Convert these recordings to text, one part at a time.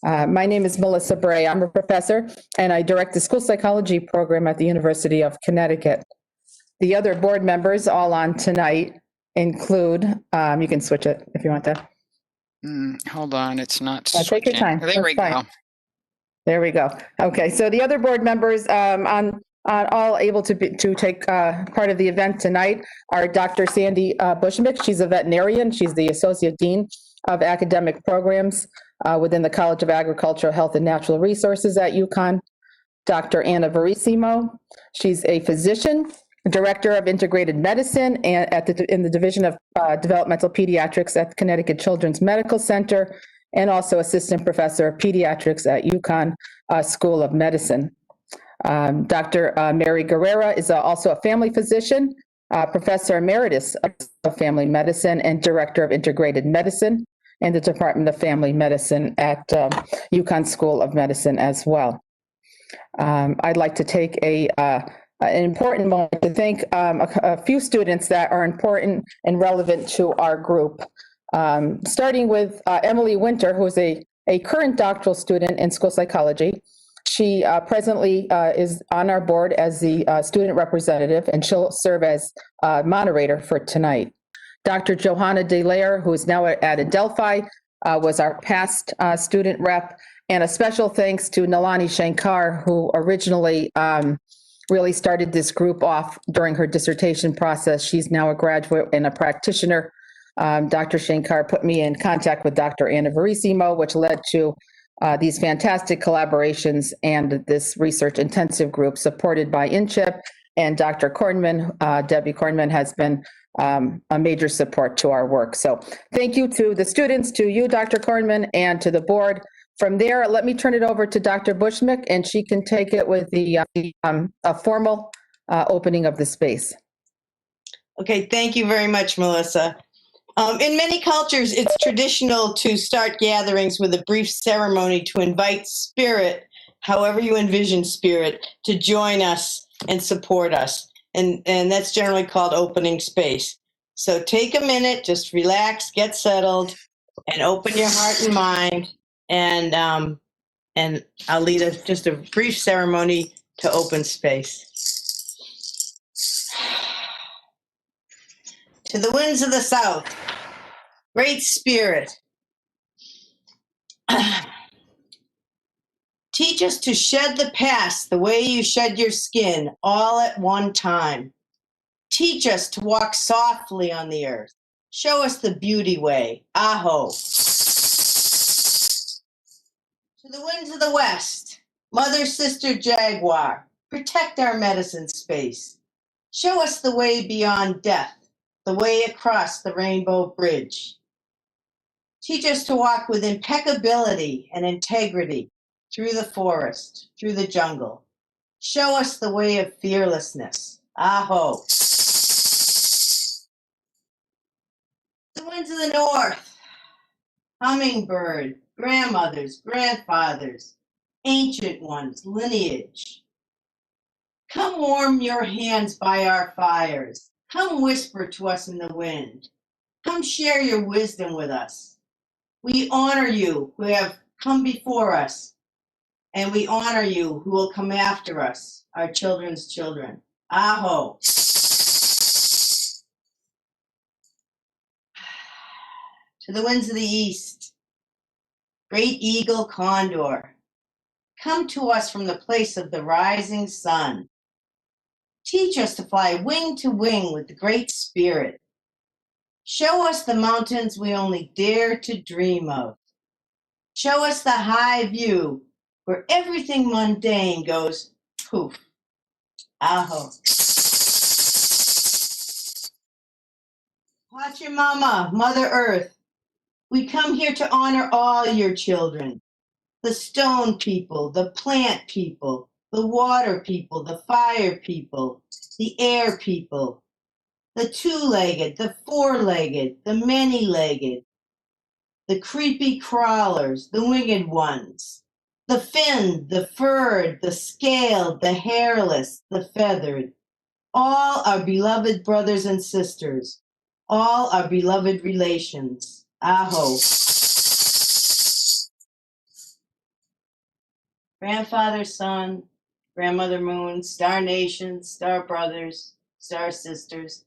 My name is Melissa Bray. I'm a professor, and I direct the school psychology program at the University of Connecticut. The other board members all on tonight include, you can switch it if you want to. Hold on, it's not Take your time. There we go. There we go. Okay, so the other board members all able to take part of the event tonight are Dr. Sandy Bushmick. She's a veterinarian. She's the Associate Dean of Academic Programs within the College of Agricultural Health and Natural Resources at UConn. Dr. Anna Verissimo. She's a physician, Director of Integrated Medicine and in the Division of Developmental Pediatrics at the Connecticut Children's Medical Center, and also Assistant Professor of Pediatrics at UConn School of Medicine. Dr. Mary Guerrera is also a family physician, Professor Emeritus of Family Medicine and Director of Integrated Medicine in the Department of Family Medicine at UConn School of Medicine as well. I'd like to take an important moment to thank a few students that are important and relevant to our group. Starting with Emily Winter, who is a current doctoral student in school psychology. She presently is on our board as the student representative, and she'll serve as moderator for tonight. Dr. Johanna DeLaire, who is now at Adelphi, was our past student rep, and a special thanks to Nalani Shankar, who originally really started this group off during her dissertation process. She's now a graduate and a practitioner. Dr. Shankar put me in contact with Dr. Anna Verissimo, which led to these fantastic collaborations and this research intensive group supported by InCHIP, and Dr. Kornman, Debbie Kornman, has been a major support to our work. So thank you to the students, to you, Dr. Kornman, and to the board. From there, let me turn it over to Dr. Bushmick, and she can take it with the formal opening of the space. Okay, thank you very much, Melissa. In many cultures, it's traditional to start gatherings with a brief ceremony to invite spirit, however you envision spirit, to join us and support us. And that's generally called opening space. So take a minute, just relax, get settled, and open your heart and mind. And I'll lead just a brief ceremony to open space. To the winds of the south, great spirit, teach us to shed the past the way you shed your skin, all at one time. Teach us to walk softly on the earth. Show us the beauty way. Aho. To the winds of the west, mother, sister, jaguar, protect our medicine space. Show us the way beyond death, the way across the rainbow bridge. Teach us to walk with impeccability and integrity through the forest, through the jungle. Show us the way of fearlessness. Aho. The winds of the north, hummingbird, grandmothers, grandfathers, ancient ones, lineage. Come warm your hands by our fires. Come whisper to us in the wind. Come share your wisdom with us. We honor you who have come before us, and we honor you who will come after us, our children's children. Aho. To the winds of the east, great eagle condor, come to us from the place of the rising sun. Teach us to fly wing to wing with the great spirit. Show us the mountains we only dare to dream of. Show us the high view where everything mundane goes poof. Aho. Pachamama, Mother Earth, we come here to honor all your children. The stone people, the plant people, the water people, the fire people, the air people, the two-legged, the four-legged, the many-legged, the creepy crawlers, the winged ones, the finned, the furred, the scaled, the hairless, the feathered, all our beloved brothers and sisters, all our beloved relations. Aho. grandfather, sun, grandmother, moon, star nations, star brothers, star sisters,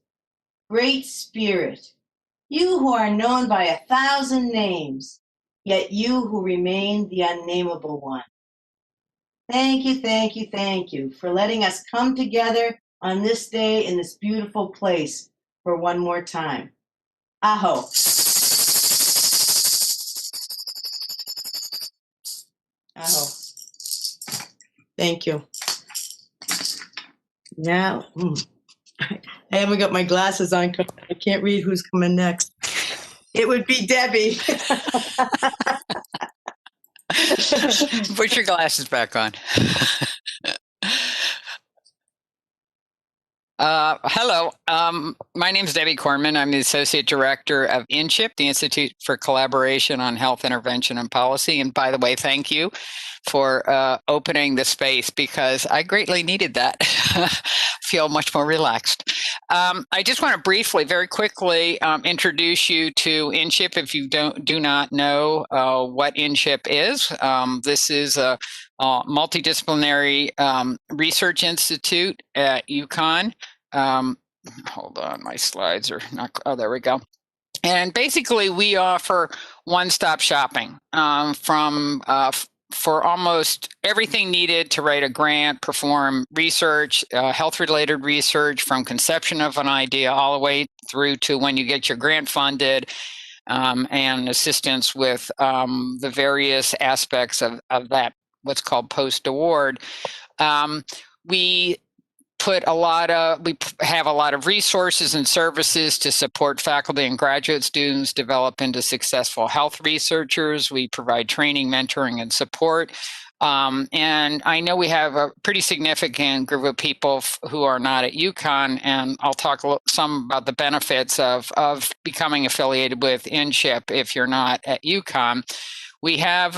great spirit, you who are known by 1,000 names, yet you who remain the unnameable one. Thank you, thank you, thank you for letting us come together on this day in this beautiful place for one more time. Aho. Aho. Thank you. Now, I haven't got my glasses on. I can't read who's coming next. It would be Debbie. Put your glasses back on. Hello, my name is Debbie Corman. I'm the Associate Director of InCHIP, the Institute for Collaboration on Health Intervention and Policy. And by the way, thank you for opening the space because I greatly needed that. Feel much more relaxed. I just want to briefly, very quickly, introduce you to InCHIP if you do not know what InCHIP is. This is a multidisciplinary research institute at UConn. Hold on, my slides are not, oh, there we go. And basically we offer one-stop shopping for almost everything needed to write a grant, perform research, health-related research from conception of an idea all the way through to when you get your grant funded, and assistance with the various aspects of that, what's called post-award. We have a lot of resources and services to support faculty and graduate students develop into successful health researchers. We provide training, mentoring, and support. And I know we have a pretty significant group of people who are not at UConn, and I'll talk some about the benefits of becoming affiliated with InCHIP if you're not at UConn. We have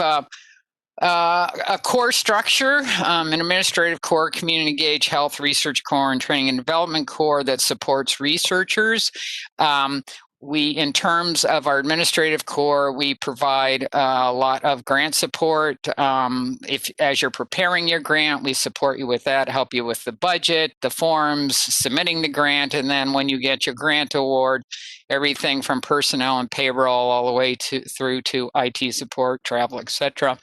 a core structure, an administrative core, community engaged health research core, and training and development core that supports researchers. In terms of our administrative core, we provide a lot of grant support. As you're preparing your grant, we support you with that, help you with the budget, the forms, submitting the grant, and then when you get your grant award, everything from personnel and payroll all the way through to IT support, travel, etc.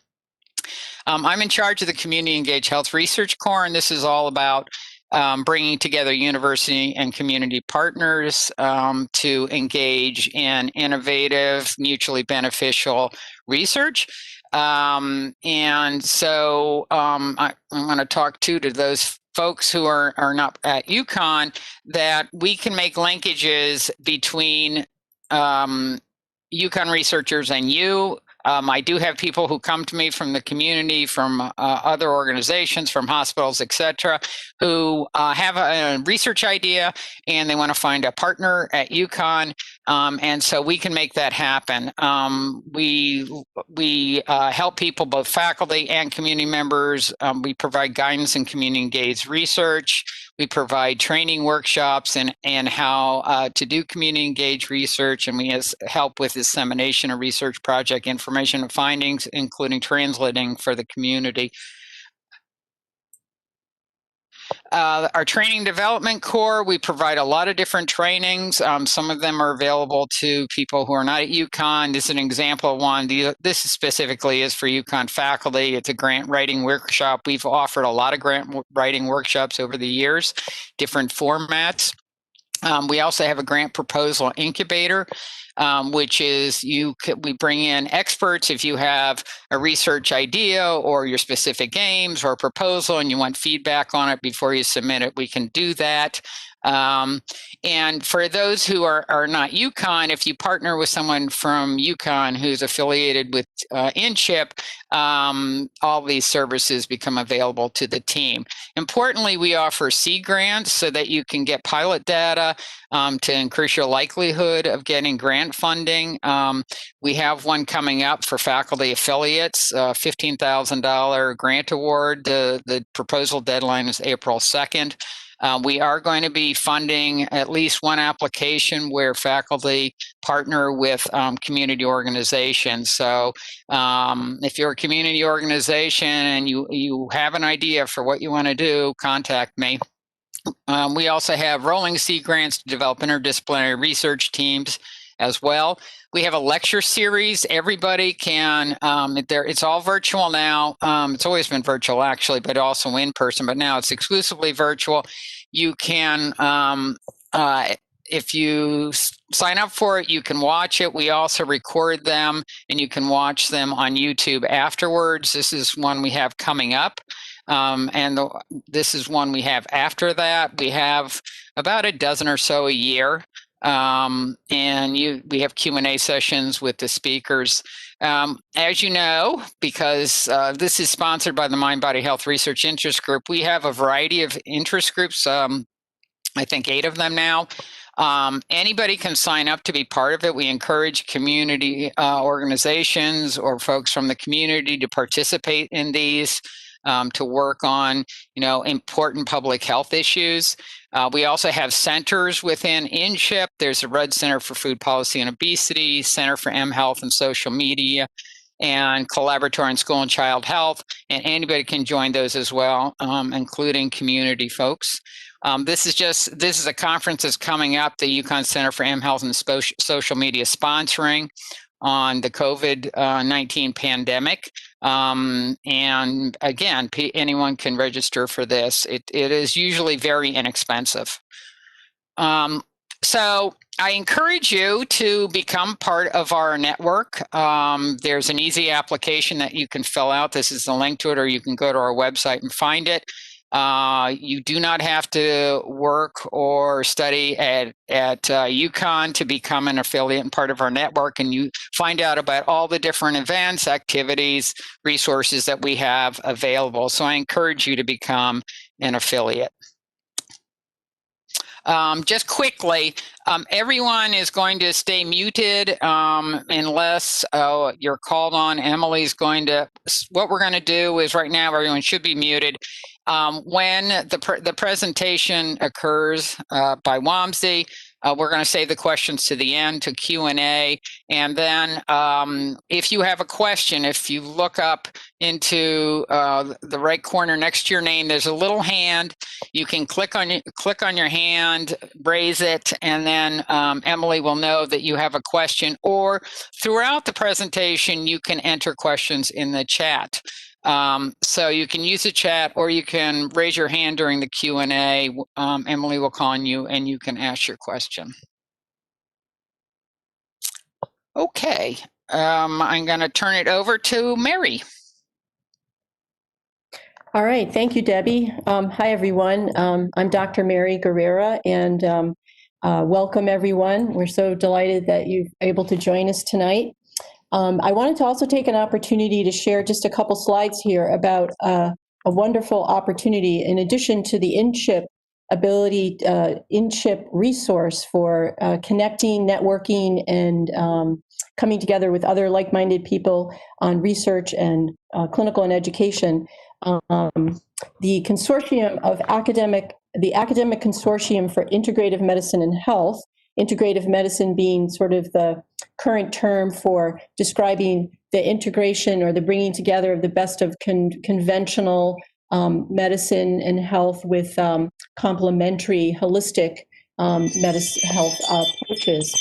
I'm in charge of the Community Engaged Health Research Core, and this is all about bringing together university and community partners to engage in innovative, mutually beneficial research. And so I'm going to talk to those folks who are not at UConn, that we can make linkages between UConn researchers and you. I do have people who come to me from the community, from other organizations, from hospitals, etc., who have a research idea and they want to find a partner at UConn, and so we can make that happen. We help people, both faculty and community members. We provide guidance in community engaged research. We provide training workshops and how to do community engaged research, and we help with dissemination of research project information and findings, including translating for the community. Our training development core, we provide a lot of different trainings. Some of them are available to people who are not at UConn. This is an example of one. This specifically is for UConn faculty. It's a grant writing workshop. We've offered a lot of grant writing workshops over the years, different formats. We also have a grant proposal incubator, which is we bring in experts. If you have a research idea or your specific aims or a proposal and you want feedback on it before you submit it, we can do that. And for those who are not UConn, if you partner with someone from UConn who's affiliated with InCHIP, all these services become available to the team. Importantly, we offer seed grants so that you can get pilot data to increase your likelihood of getting grant funding. We have one coming up for faculty affiliates, $15,000 grant award. The proposal deadline is April 2nd. We are going to be funding at least one application where faculty partner with community organizations. So if you're a community organization and you have an idea for what you want to do, contact me. We also have rolling seed grants to develop interdisciplinary research teams as well. We have a lecture series. Everybody can, it's all virtual now. It's always been virtual actually, but also in person, but now it's exclusively virtual. You can, if you sign up for it, you can watch it. We also record them and you can watch them on YouTube afterwards. This is one we have coming up. This is one we have after that. We have about a dozen or so a year. We have Q&A sessions with the speakers. As you know, because this is sponsored by the Mind Body Health Research Interest Group, we have a variety of interest groups, I think 8 of them now. Anybody can sign up to be part of it. We encourage community organizations or folks from the community to participate in these. To work on, important public health issues. We also have centers within InCHIP. There's a Rudd Center for Food Policy and Obesity, Center for M Health and Social Media, and Collaboratory on School and Child Health. And anybody can join those as well, including community folks. This is a conference that's coming up, the UConn Center for M Health and Social Media sponsoring on the COVID-19 pandemic. And again, anyone can register for this. It is usually very inexpensive. So I encourage you to become part of our network. There's an easy application that you can fill out. This is the link to it, or you can go to our website and find it. You do not have to work or study at UConn to become an affiliate and part of our network, and you find out about all the different events, activities, resources that we have available. So I encourage you to become an affiliate. Just quickly, everyone is going to stay muted unless you're called on. What we're going to do is right now everyone should be muted. When the presentation occurs by Vamsi, we're going to save the questions to the end to Q&A. And then if you have a question, if you look up into the right corner next to your name, there's a little hand. You can click on your hand, raise it, and then Emily will know that you have a question. Or throughout the presentation, you can enter questions in the chat. So you can use the chat, or you can raise your hand during the Q&A. Emily will call on you and you can ask your question. Okay, I'm going to turn it over to Mary. All right, thank you, Debbie. Hi, everyone. I'm Dr. Mary Guerrera, and welcome, everyone. We're so delighted that you're able to join us tonight. I wanted to also take an opportunity to share just a couple slides here about a wonderful opportunity in addition to the InCHIP ability, InCHIP resource for connecting, networking, and coming together with other like-minded people on research and clinical and education. The consortium of the Academic Consortium for Integrative Medicine and Health, integrative medicine being sort of the current term for describing the integration or the bringing together of the best of conventional medicine and health with complementary holistic medicine health approaches.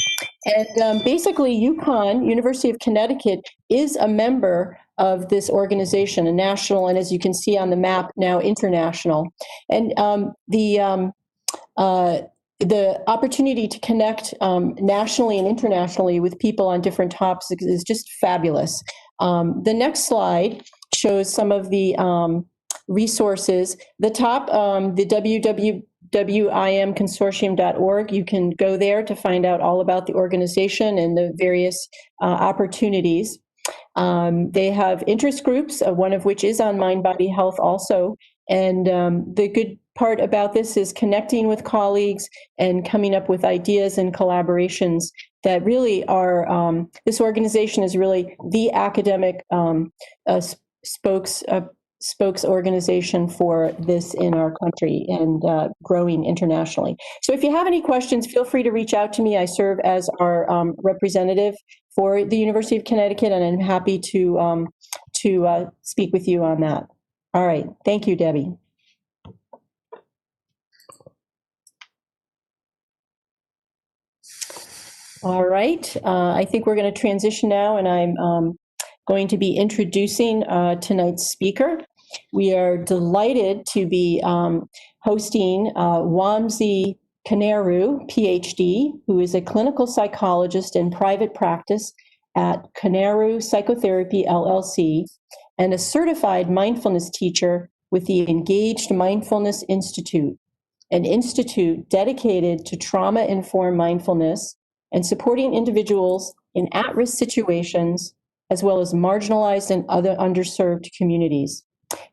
And basically UConn, University of Connecticut, is a member of this organization, a national, and as you can see on the map now, international. And the opportunity to connect nationally and internationally with people on different topics is just fabulous. The next slide shows some of the resources. The top, the www.imconsortium.org, you can go there to find out all about the organization and the various opportunities. They have interest groups, one of which is on mind body health also. And the good part about this is connecting with colleagues and coming up with ideas and collaborations that really are, this organization is really the academic spokes organization for this in our country and growing internationally. So if you have any questions, feel free to reach out to me. I serve as our representative for the University of Connecticut, and I'm happy to speak with you on that. All right. Thank you, Debbie. All right. I think we're going to transition now, and I'm going to be introducing tonight's speaker. We are delighted to be hosting Vamsi Koneru, PhD, who is a clinical psychologist in private practice at Koneru Psychotherapy, LLC, and a certified mindfulness teacher with the Engaged Mindfulness Institute, an institute dedicated to trauma-informed mindfulness and supporting individuals in at-risk situations, as well as marginalized and other underserved communities.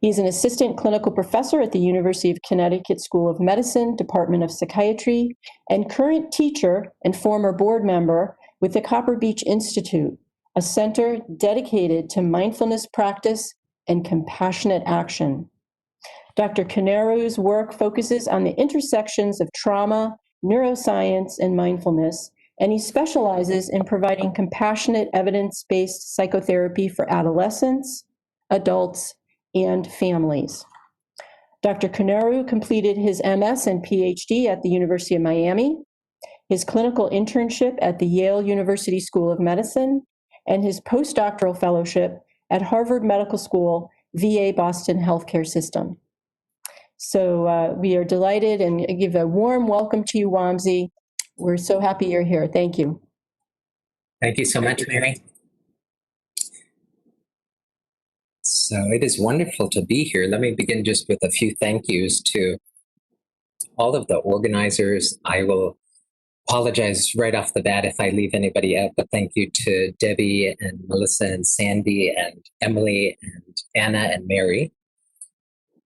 He's an assistant clinical professor at the University of Connecticut School of Medicine, Department of Psychiatry, and current teacher and former board member with the Copper Beech Institute, a center dedicated to mindfulness practice and compassionate action. Dr. Koneru's work focuses on the intersections of trauma, neuroscience, and mindfulness, and he specializes in providing compassionate, evidence-based psychotherapy for adolescents, adults, and families. Dr. Koneru completed his MS and PhD at the University of Miami, his clinical internship at the Yale University School of Medicine, and his postdoctoral fellowship at Harvard Medical School, VA Boston Healthcare System. So we are delighted and give a warm welcome to you, Vamsi. We're so happy you're here. Thank you. Thank you so much, Mary. So it is wonderful to be here. Let me begin just with a few thank yous to all of the organizers. I will apologize right off the bat if I leave anybody out, but thank you to Debbie and Melissa and Sandy and Emily and Anna and Mary,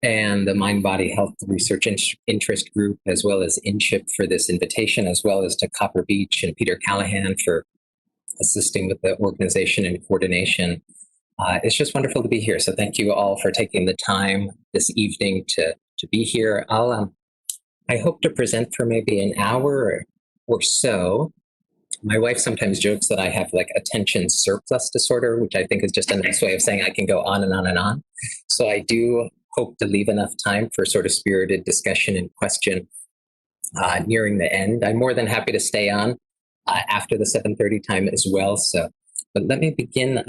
and the Mind Body Health Research Interest Group, as well as InCHIP for this invitation, as well as to Copper Beech and Peter Callahan for assisting with the organization and coordination. It's just wonderful to be here. So thank you all for taking the time this evening to be here. I hope to present for maybe an hour or so. My wife sometimes jokes that I have like attention surplus disorder, which I think is just a nice way of saying I can go on and on and on. So I do hope to leave enough time for sort of spirited discussion and question nearing the end. I'm more than happy to stay on after the 7:30 time as well. But let me begin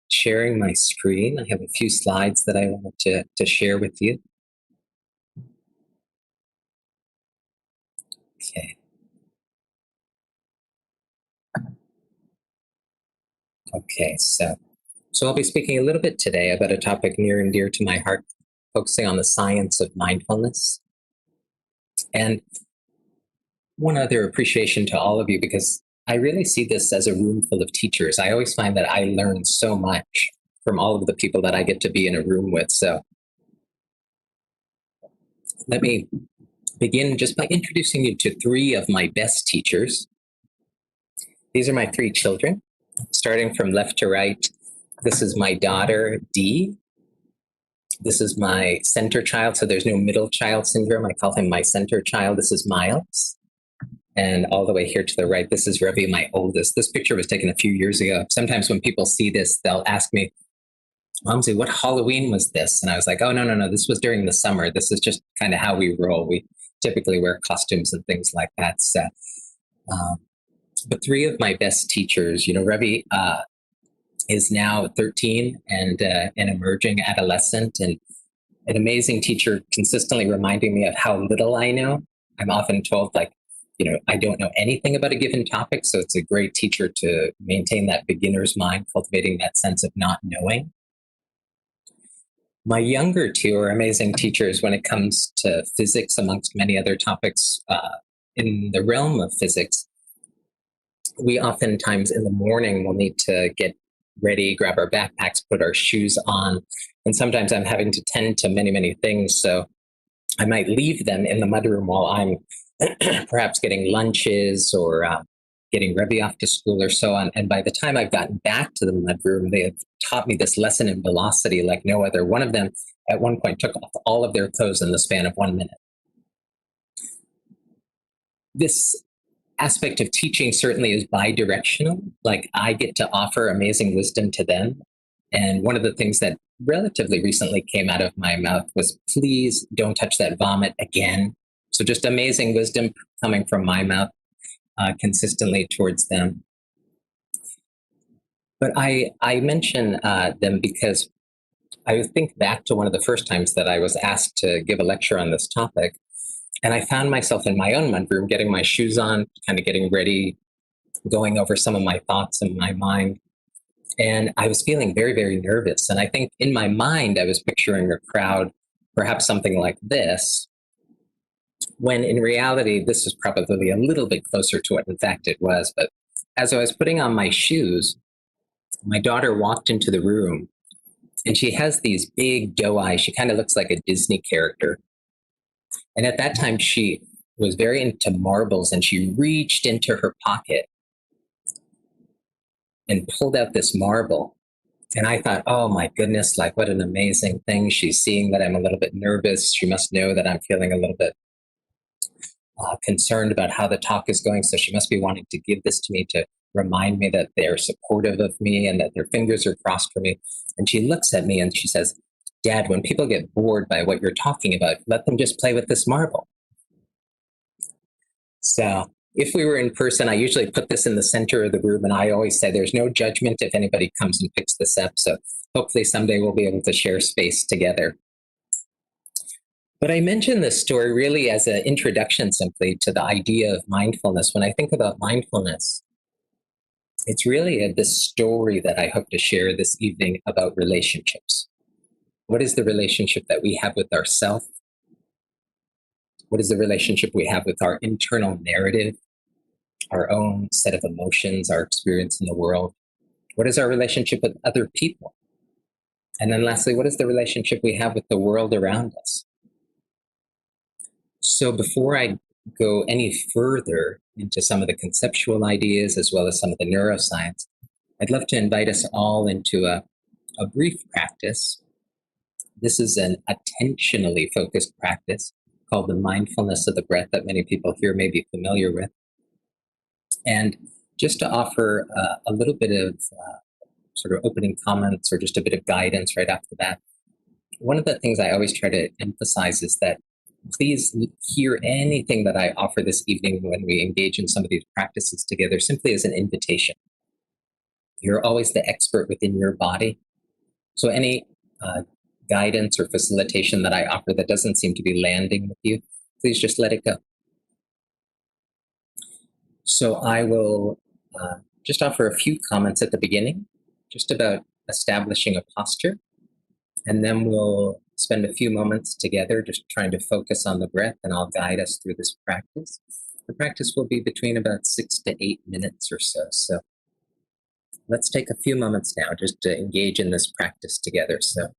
sharing my screen. I have a few slides that I wanted to share with you. Okay. Okay, so I'll be speaking a little bit today about a topic near and dear to my heart, focusing on the science of mindfulness. And one other appreciation to all of you, because I really see this as a room full of teachers. I always find that I learn so much from all of the people that I get to be in a room with. So let me begin just by introducing you to three of my best teachers. These are my three children, starting from left to right. This is my daughter, Dee. This is my center child, so there's no middle child syndrome. I call him my center child. This is Miles. And all the way here to the right, this is Ravi, my oldest. This picture was taken a few years ago. Sometimes when people see this, they'll ask me, Vamsi, what Halloween was this? And I was like, oh, no, this was during the summer. This is just kind of how we roll. We typically wear costumes and things like that. So, but three of my best teachers, Ravi is now 13 and an emerging adolescent, and an amazing teacher, consistently reminding me of how little I know. I'm often told, I don't know anything about a given topic, so it's a great teacher to maintain that beginner's mind, cultivating that sense of not knowing. My younger two are amazing teachers when it comes to physics, amongst many other topics in the realm of physics. We oftentimes in the morning will need to get ready, grab our backpacks, put our shoes on, and sometimes I'm having to tend to many, many things, so I might leave them in the mudroom while I'm perhaps getting lunches or getting Ravi off to school or so on. And by the time I've gotten back to the mudroom, they have taught me this lesson in velocity like no other. One of them at one point took off all of their clothes in the span of 1 minute. This aspect of teaching certainly is bi-directional. Like, I get to offer amazing wisdom to them. And one of the things that relatively recently came out of my mouth was, please don't touch that vomit again. So just amazing wisdom coming from my mouth consistently towards them. But I mention them because I think back to one of the first times that I was asked to give a lecture on this topic. And I found myself in my own mudroom, getting my shoes on, kind of getting ready, going over some of my thoughts in my mind. And I was feeling very, very nervous. And I think in my mind, I was picturing a crowd, perhaps something like this, when in reality, this is probably a little bit closer to what in fact it was. But as I was putting on my shoes, my daughter walked into the room, and she has these big doe eyes. She kind of looks like a Disney character. And at that time, she was very into marbles, and she reached into her pocket and pulled out this marble. And I thought, oh my goodness, like, what an amazing thing. She's seeing that I'm a little bit nervous. She must know that I'm feeling a little bit concerned about how the talk is going. So she must be wanting to give this to me to remind me that they're supportive of me and that their fingers are crossed for me. And she looks at me and she says, Dad, when people get bored by what you're talking about, let them just play with this marble. So if we were in person, I usually put this in the center of the room, and I always say there's no judgment if anybody comes and picks this up. So hopefully someday we'll be able to share space together. But I mention this story really as an introduction simply to the idea of mindfulness. When I think about mindfulness, it's really this story that I hope to share this evening about relationships. What is the relationship that we have with ourselves? What is the relationship we have with our internal narrative, our own set of emotions, our experience in the world? What is our relationship with other people? And then lastly, what is the relationship we have with the world around us? So before I go any further into some of the conceptual ideas as well as some of the neuroscience, I'd love to invite us all into a brief practice. This is an attentionally focused practice called the mindfulness of the breath that many people here may be familiar with. And just to offer a little bit of sort of opening comments or just a bit of guidance right off the bat, one of the things I always try to emphasize is that please hear anything that I offer this evening when we engage in some of these practices together simply as an invitation. You're always the expert within your body. So any guidance or facilitation that I offer that doesn't seem to be landing with you, please just let it go. So I will just offer a few comments at the beginning, just about establishing a posture, and then we'll spend a few moments together just trying to focus on the breath, and I'll guide us through this practice. The practice will be between about 6 to 8 minutes or so. So let's take a few moments now just to engage in this practice together. So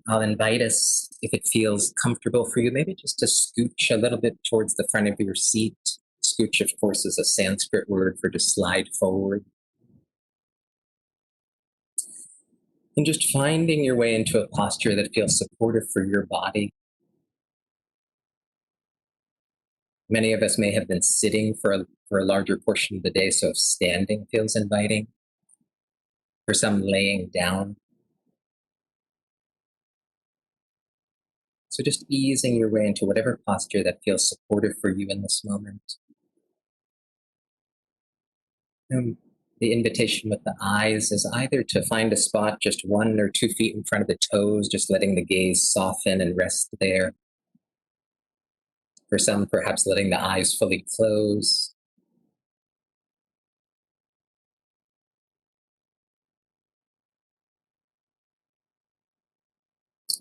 I'll invite us, if it feels comfortable for you, maybe just to scooch a little bit towards the front of your seat. Scooch, of course, is a Sanskrit word for to slide forward. And just finding your way into a posture that feels supportive for your body. Many of us may have been sitting for a larger portion of the day, so if standing feels inviting. For some, laying down. So just easing your way into whatever posture that feels supportive for you in this moment. And the invitation with the eyes is either to find a spot just 1 or 2 feet in front of the toes, just letting the gaze soften and rest there. For some, perhaps letting the eyes fully close.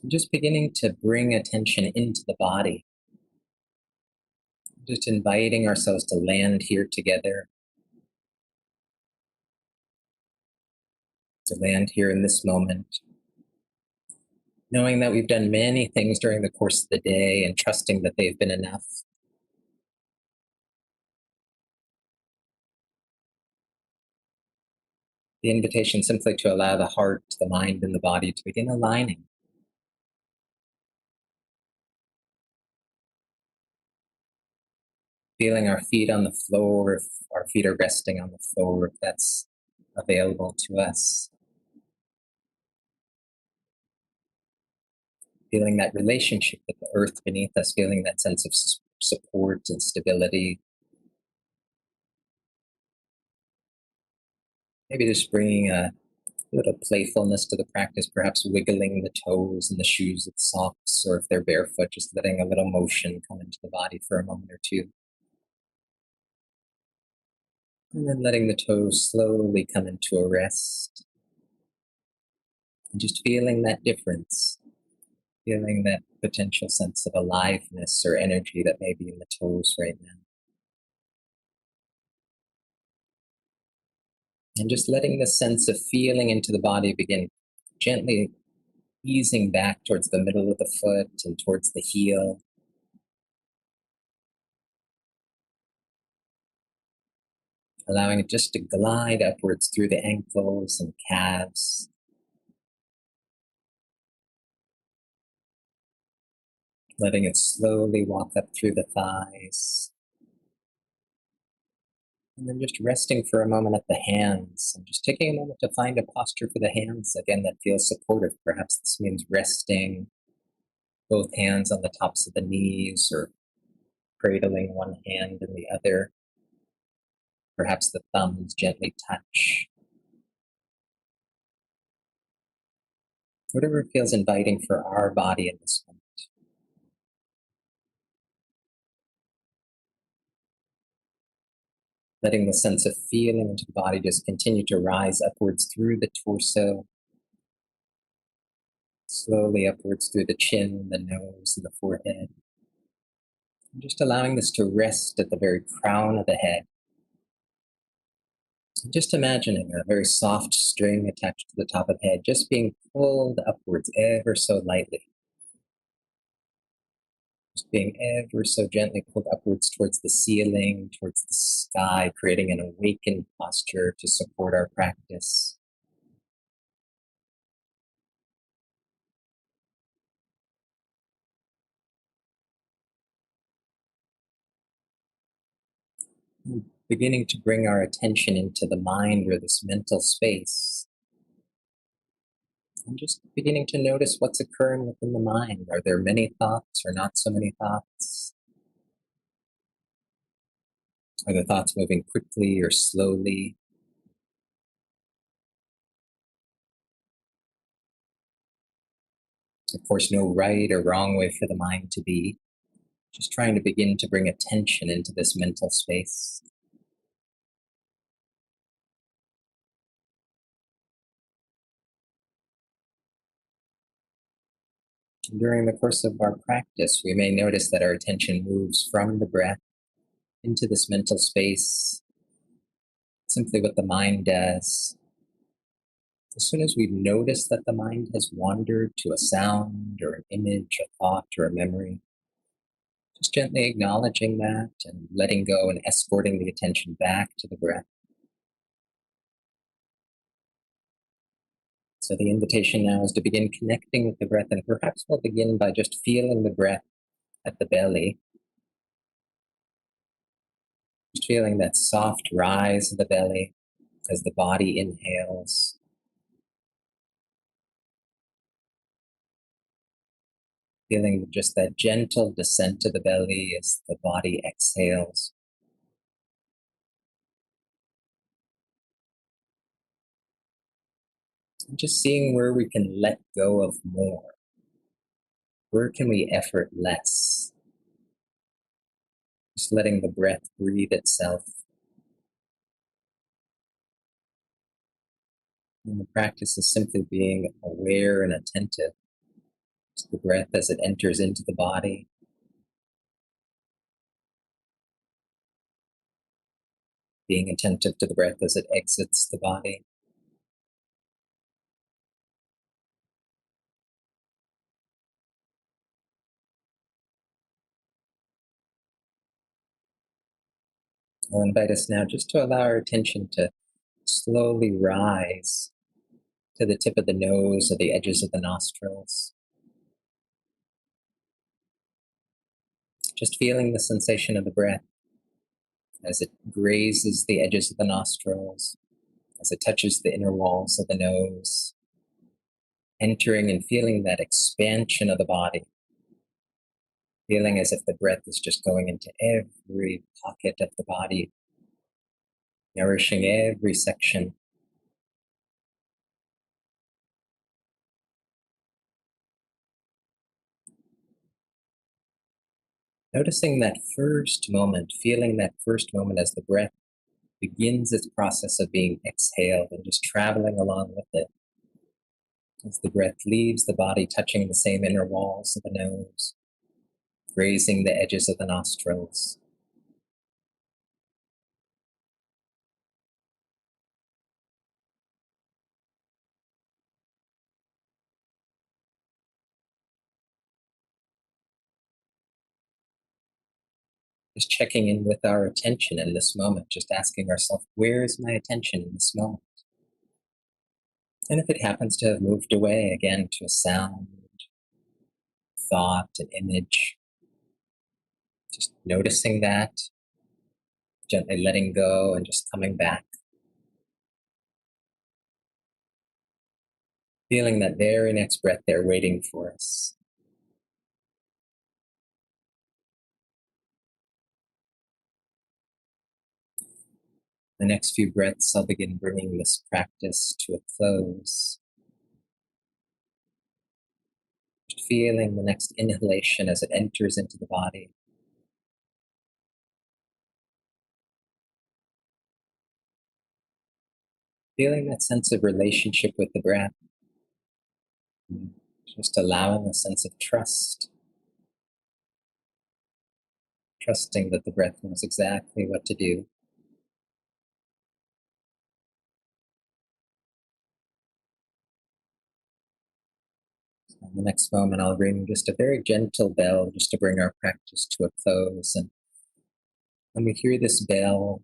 Just beginning to bring attention into the body. Just inviting ourselves to land here together. To land here in this moment. Knowing that we've done many things during the course of the day and trusting that they've been enough. The invitation simply to allow the heart, the mind, and the body to begin aligning. Feeling our feet on the floor, if our feet are resting on the floor, if that's available to us. Feeling that relationship with the earth beneath us, feeling that sense of support and stability. Maybe just bringing a little playfulness to the practice, perhaps wiggling the toes and the shoes with socks, or if they're barefoot, just letting a little motion come into the body for a moment or two. And then letting the toes slowly come into a rest. And just feeling that difference, feeling that potential sense of aliveness or energy that may be in the toes right now. And just letting the sense of feeling into the body begin gently easing back towards the middle of the foot and towards the heel. Allowing it just to glide upwards through the ankles and calves. Letting it slowly walk up through the thighs. And then just resting for a moment at the hands and just taking a moment to find a posture for the hands, again, that feels supportive. Perhaps this means resting both hands on the tops of the knees or cradling one hand and the other. Perhaps the thumbs gently touch. Whatever feels inviting for our body in this moment. Letting the sense of feeling into the body just continue to rise upwards through the torso, slowly upwards through the chin, the nose, and the forehead. And just allowing this to rest at the very crown of the head. And just imagining a very soft string attached to the top of the head, just being pulled upwards ever so lightly. Just being ever so gently pulled upwards towards the ceiling, towards the sky, creating an awakened posture to support our practice. Beginning to bring our attention into the mind or this mental space. And just beginning to notice what's occurring within the mind. Are there many thoughts or not so many thoughts? Are the thoughts moving quickly or slowly? Of course, no right or wrong way for the mind to be. Just trying to begin to bring attention into this mental space. During the course of our practice, we may notice that our attention moves from the breath into this mental space, simply what the mind does. As soon as we notice that the mind has wandered to a sound or an image, a thought, or a memory, just gently acknowledging that and letting go and escorting the attention back to the breath. So the invitation now is to begin connecting with the breath, and perhaps we'll begin by just feeling the breath at the belly. Just feeling that soft rise of the belly as the body inhales. Feeling just that gentle descent to the belly as the body exhales. And just seeing where we can let go of more. Where can we effort less? Just letting the breath breathe itself. And the practice is simply being aware and attentive to the breath as it enters into the body. Being attentive to the breath as it exits the body. I'll invite us now just to allow our attention to slowly rise to the tip of the nose or the edges of the nostrils. Just feeling the sensation of the breath as it grazes the edges of the nostrils, as it touches the inner walls of the nose, entering and feeling that expansion of the body, feeling as if the breath is just going into every pocket of the body, nourishing every section. Noticing that first moment, feeling that first moment as the breath begins its process of being exhaled and just traveling along with it. As the breath leaves the body, touching the same inner walls of the nose, grazing the edges of the nostrils. Just checking in with our attention in this moment, just asking ourselves, where is my attention in this moment? And if it happens to have moved away again to a sound, thought, an image, just noticing that, gently letting go and just coming back. Feeling that very next breath there waiting for us. The next few breaths, I'll begin bringing this practice to a close. Just feeling the next inhalation as it enters into the body. Feeling that sense of relationship with the breath. Just allowing a sense of trust. Trusting that the breath knows exactly what to do. In the next moment, I'll ring just a very gentle bell just to bring our practice to a close. And when we hear this bell,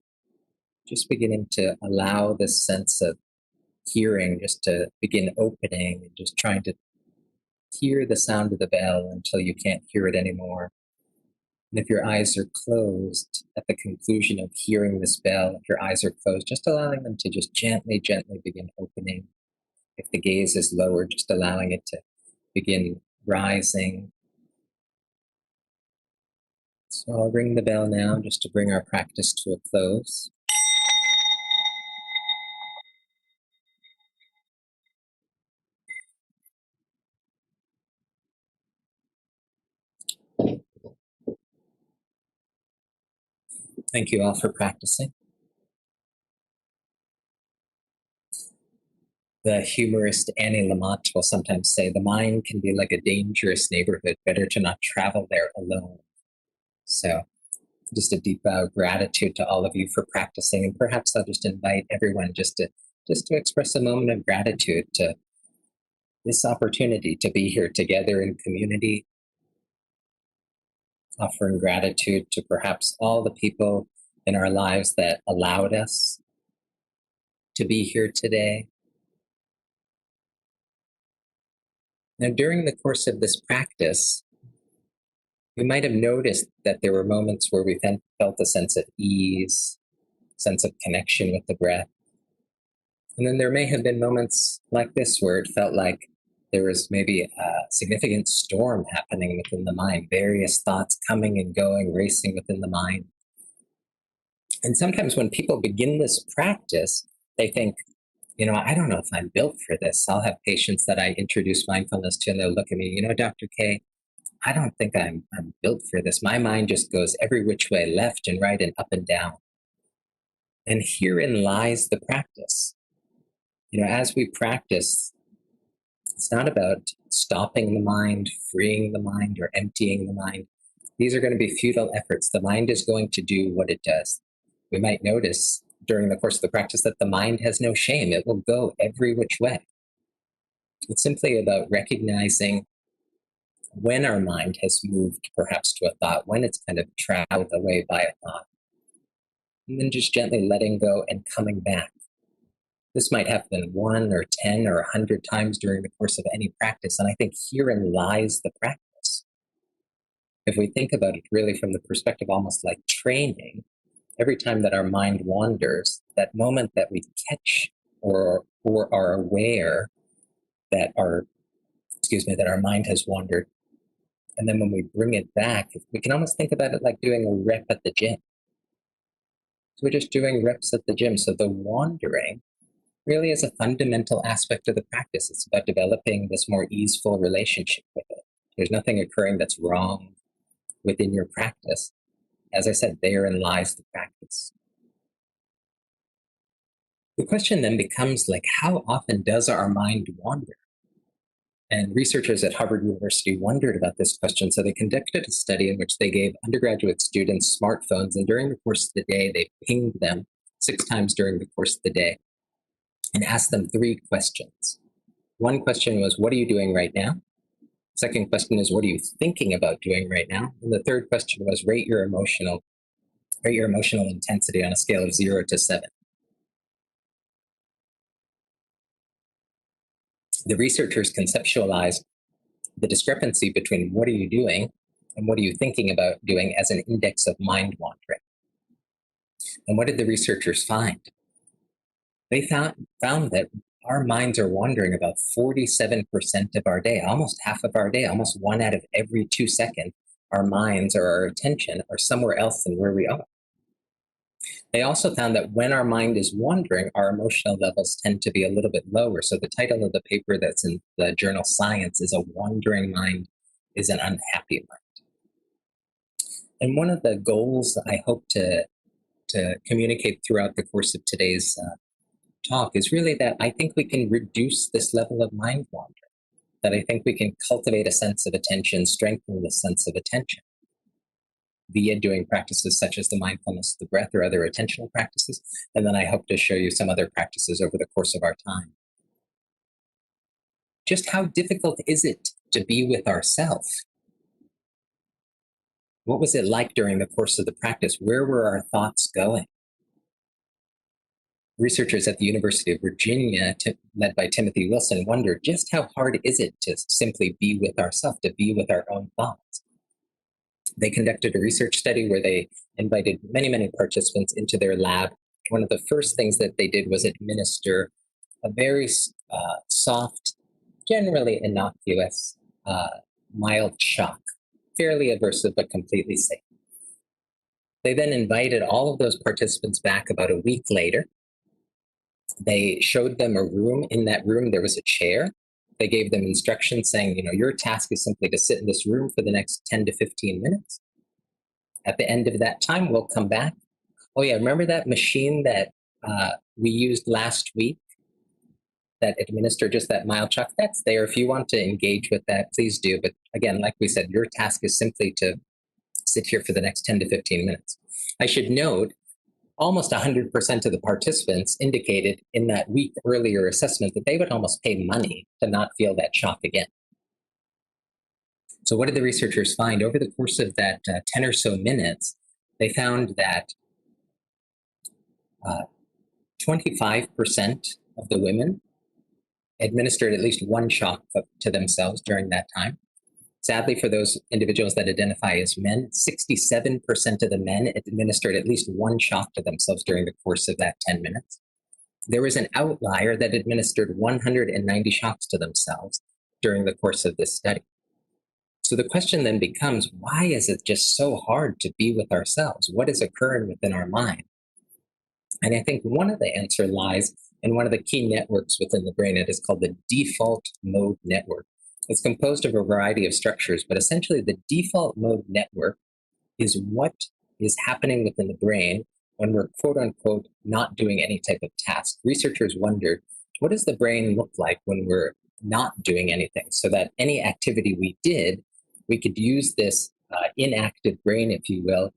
just beginning to allow this sense of hearing just to begin opening and just trying to hear the sound of the bell until you can't hear it anymore. And if your eyes are closed at the conclusion of hearing this bell, if your eyes are closed, just allowing them to just gently, gently begin opening. If the gaze is lowered, just allowing it to begin rising. So I'll ring the bell now just to bring our practice to a close. Thank you all for practicing. The humorist Annie Lamott will sometimes say, the mind can be like a dangerous neighborhood, better to not travel there alone. So just a deep bow of gratitude to all of you for practicing. And perhaps I'll just invite everyone just to express a moment of gratitude to this opportunity to be here together in community, offering gratitude to perhaps all the people in our lives that allowed us to be here today. Now, during the course of this practice, we might have noticed that there were moments where we felt a sense of ease, sense of connection with the breath. And then there may have been moments like this where it felt like there was maybe a significant storm happening within the mind, various thoughts coming and going, racing within the mind. And sometimes when people begin this practice, they think, I don't know if I'm built for this. I'll have patients that I introduce mindfulness to, and they'll look at me, Dr. K, I don't think I'm built for this. My mind just goes every which way, left and right and up and down. And herein lies the practice. As we practice, it's not about stopping the mind, freeing the mind, or emptying the mind. These are going to be futile efforts. The mind is going to do what it does. We might notice during the course of the practice that the mind has no shame. It will go every which way. It's simply about recognizing when our mind has moved perhaps to a thought, when it's kind of traveled away by a thought, and then just gently letting go and coming back. This might happen 1 or 10 or 100 times during the course of any practice, and I think herein lies the practice. If we think about it really from the perspective almost like training, every time that our mind wanders, that moment that we catch or are aware that that our mind has wandered, and then when we bring it back, we can almost think about it like doing a rep at the gym. So we're just doing reps at the gym. So the wandering really is a fundamental aspect of the practice. It's about developing this more easeful relationship with it. There's nothing occurring that's wrong within your practice. As I said, therein lies the practice. The question then becomes, like, how often does our mind wander? And researchers at Harvard University wondered about this question, so they conducted a study in which they gave undergraduate students smartphones, and during the course of the day, they pinged them 6 times during the course of the day and asked them 3 questions. One question was, what are you doing right now? Second question is, what are you thinking about doing right now? And the third question was, rate your emotional intensity on a scale of 0 to 7. The researchers conceptualized the discrepancy between what are you doing and what are you thinking about doing as an index of mind wandering. And what did the researchers find? They found that our minds are wandering about 47% of our day, almost half of our day, almost 1 out of every 2 seconds. Our minds or our attention are somewhere else than where we are. They also found that when our mind is wandering, our emotional levels tend to be a little bit lower. So the title of the paper that's in the journal Science is "A Wandering Mind is an Unhappy Mind." And one of the goals I hope to communicate throughout the course of today's talk is really that I think we can reduce this level of mind wandering, that I think we can cultivate a sense of attention, strengthen the sense of attention via doing practices such as the mindfulness, the breath, or other attentional practices. And then I hope to show you some other practices over the course of our time. Just how difficult is it to be with ourselves? What was it like during the course of the practice? Where were our thoughts going? Researchers at the University of Virginia, led by Timothy Wilson, wondered just how hard is it to simply be with ourselves, to be with our own thoughts. They conducted a research study where they invited many, many participants into their lab. One of the first things that they did was administer a very soft, generally innocuous, mild shock, fairly aversive but completely safe. They then invited all of those participants back about a week later. They showed them a room. In that room, there was a chair. They gave them instructions saying, your task is simply to sit in this room for the next 10 to 15 minutes. At the end of that time, we'll come back. Oh yeah, remember that machine that we used last week that administered just that mild shock? That's there. If you want to engage with that, please do. But again, like we said, your task is simply to sit here for the next 10 to 15 minutes. I should note, almost 100% of the participants indicated in that week earlier assessment that they would almost pay money to not feel that shock again. So what did the researchers find? Over the course of that 10 or so minutes, they found that 25% of the women administered at least one shock to themselves during that time. Sadly, for those individuals that identify as men, 67% of the men administered at least one shock to themselves during the course of that 10 minutes. There was an outlier that administered 190 shocks to themselves during the course of this study. So the question then becomes, why is it just so hard to be with ourselves? What is occurring within our mind? And I think one of the answer lies in one of the key networks within the brain. It is called the default mode network. It's composed of a variety of structures, but essentially the default mode network is what is happening within the brain when we're quote unquote not doing any type of task. Researchers wondered, what does the brain look like when we're not doing anything, so that any activity we did, we could use this inactive brain, if you will,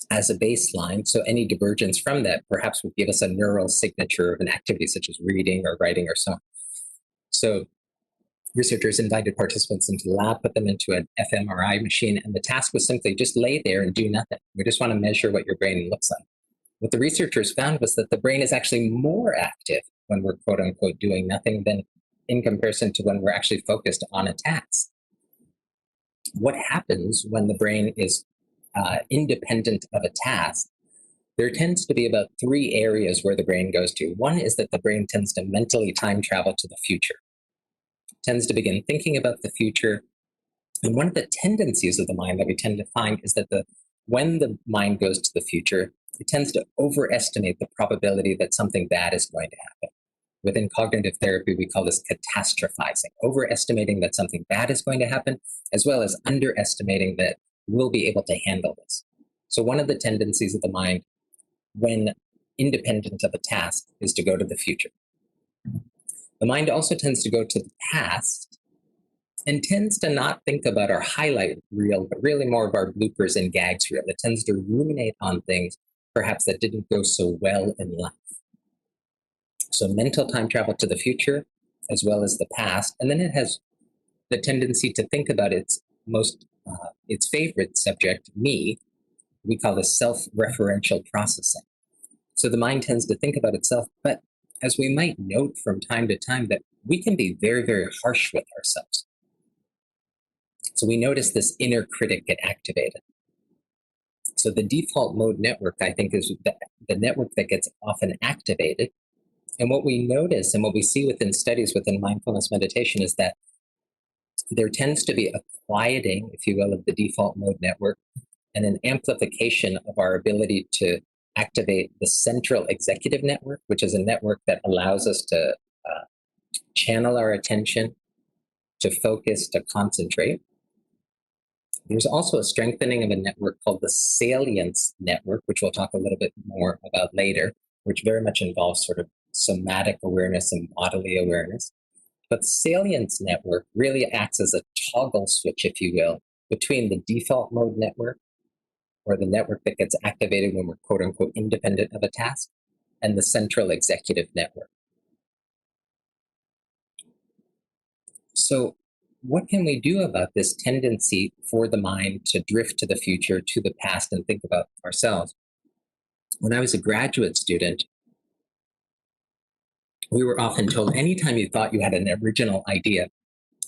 as a baseline. So any divergence from that perhaps would give us a neural signature of an activity such as reading or writing or so on. So researchers invited participants into the lab, put them into an fMRI machine, and the task was simply just lay there and do nothing. We just want to measure what your brain looks like. What the researchers found was that the brain is actually more active when we're quote unquote doing nothing than in comparison to when we're actually focused on a task. What happens when the brain is independent of a task? there tends to be about 3 areas where the brain goes to. One is that the brain tends to mentally time travel to the future. It tends to begin thinking about the future. And one of the tendencies of the mind that we tend to find is that when the mind goes to the future, it tends to overestimate the probability that something bad is going to happen. Within cognitive therapy, we call this catastrophizing, overestimating that something bad is going to happen, as well as underestimating that we'll be able to handle this. So one of the tendencies of the mind, when independent of a task, is to go to the future. The mind also tends to go to the past and tends to not think about our highlight reel, but really more of our bloopers and gags reel. It tends to ruminate on things perhaps that didn't go so well in life. So mental time travel to the future as well as the past. And then it has the tendency to think about its favorite subject, me. We call this self-referential processing. So the mind tends to think about itself, but as we might note from time to time, that we can be very, very harsh with ourselves. So we notice this inner critic get activated. So the default mode network, I think, is the network that gets often activated. And what we notice and what we see within studies within mindfulness meditation is that there tends to be a quieting, if you will, of the default mode network and an amplification of our ability to activate the central executive network, which is a network that allows us to channel our attention, to focus, to concentrate. There's also a strengthening of a network called the salience network, which we'll talk a little bit more about later, which very much involves sort of somatic awareness and bodily awareness. But the salience network really acts as a toggle switch, if you will, between the default mode network, or the network that gets activated when we're quote unquote independent of a task, and the central executive network. So what can we do about this tendency for the mind to drift to the future, to the past, and think about ourselves? When I was a graduate student, we were often told, anytime you thought you had an original idea,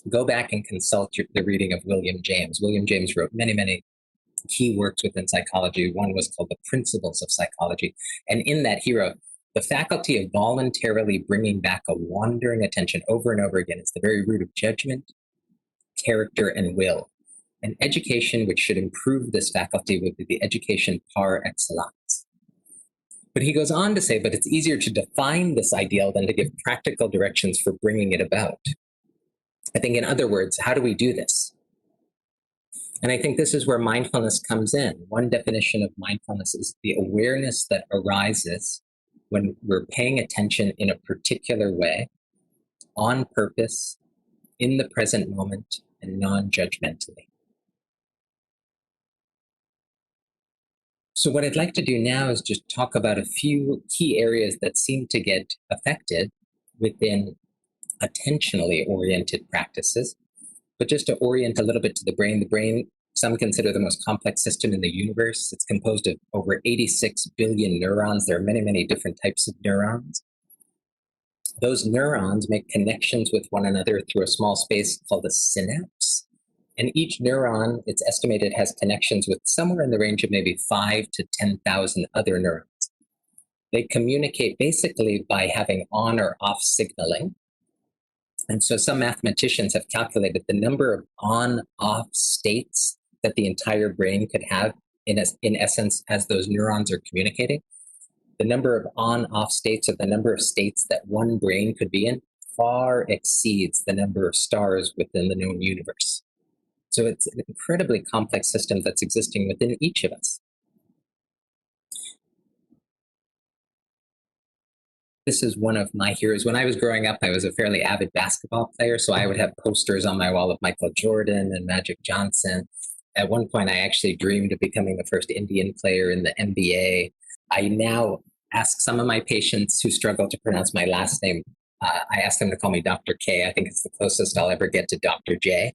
go back and consult the reading of William James. William James wrote many, many key works within psychology. One was called The Principles of Psychology. And in that he wrote, the faculty of voluntarily bringing back a wandering attention over and over again is the very root of judgment, character, and will. An education which should improve this faculty would be the education par excellence. But he goes on to say, but it's easier to define this ideal than to give practical directions for bringing it about. I think, in other words, how do we do this? And I think this is where mindfulness comes in. One definition of mindfulness is the awareness that arises when we're paying attention in a particular way, on purpose, in the present moment, and non-judgmentally. So what I'd like to do now is just talk about a few key areas that seem to get affected within attentionally oriented practices. But just to orient a little bit to the brain, some consider the most complex system in the universe. It's composed of over 86 billion neurons. There are many, many different types of neurons. Those neurons make connections with one another through a small space called a synapse. And each neuron, it's estimated, has connections with somewhere in the range of maybe 5 to 10,000 other neurons. They communicate basically by having on or off signaling. And so some mathematicians have calculated the number of on-off states that the entire brain could have in essence as those neurons are communicating. The number of on-off states, or the number of states that one brain could be in, far exceeds the number of stars within the known universe. So it's an incredibly complex system that's existing within each of us. This is one of my heroes. When I was growing up, I was a fairly avid basketball player, so I would have posters on my wall of Michael Jordan and Magic Johnson. At one point, I actually dreamed of becoming the first Indian player in the NBA. I now ask some of my patients who struggle to pronounce my last name, I ask them to call me Dr. K. I think it's the closest I'll ever get to Dr. J.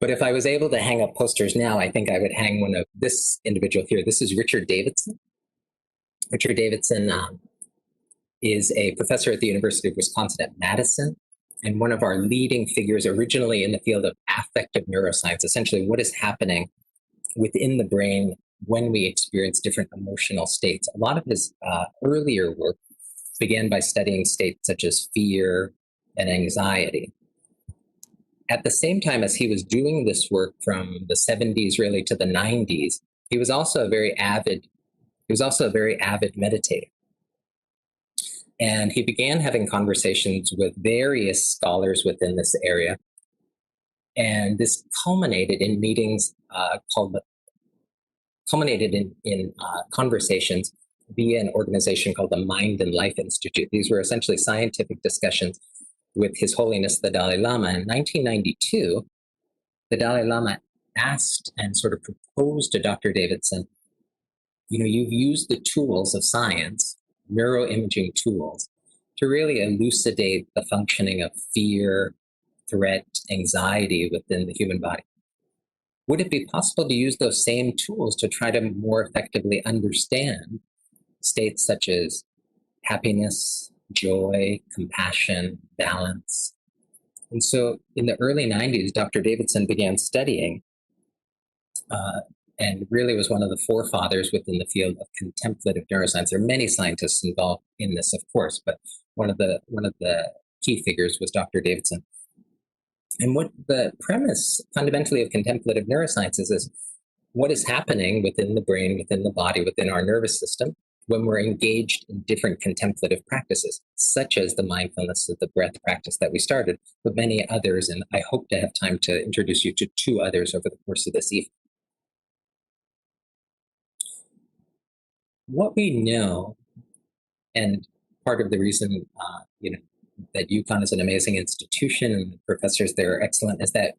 But if I was able to hang up posters now, I think I would hang one of this individual here. This is Richard Davidson. Richard Davidson is a professor at the University of Wisconsin at Madison, and one of our leading figures originally in the field of affective neuroscience, essentially what is happening within the brain when we experience different emotional states. A lot of his earlier work began by studying states such as fear and anxiety. At the same time as he was doing this work from the 70s really to the 90s, he was also a very avid meditator. And he began having conversations with various scholars within this area. And this culminated in meetings conversations via an organization called the Mind and Life Institute. These were essentially scientific discussions with His Holiness the Dalai Lama. In 1992, the Dalai Lama asked and sort of proposed to Dr. Davidson, you've used the tools of science, neuroimaging tools, to really elucidate the functioning of fear, threat, anxiety within the human body. Would it be possible to use those same tools to try to more effectively understand states such as happiness, joy, compassion, balance? And so in the early 90s, Dr. Davidson began studying and really was one of the forefathers within the field of contemplative neuroscience. There are many scientists involved in this, of course, but one of the key figures was Dr. Davidson. And what the premise fundamentally of contemplative neuroscience is what is happening within the brain, within the body, within our nervous system when we're engaged in different contemplative practices, such as the mindfulness of the breath practice that we started, but many others. And I hope to have time to introduce you to 2 others over the course of this evening. What we know, and part of the reason, that UConn is an amazing institution and the professors there are excellent, is that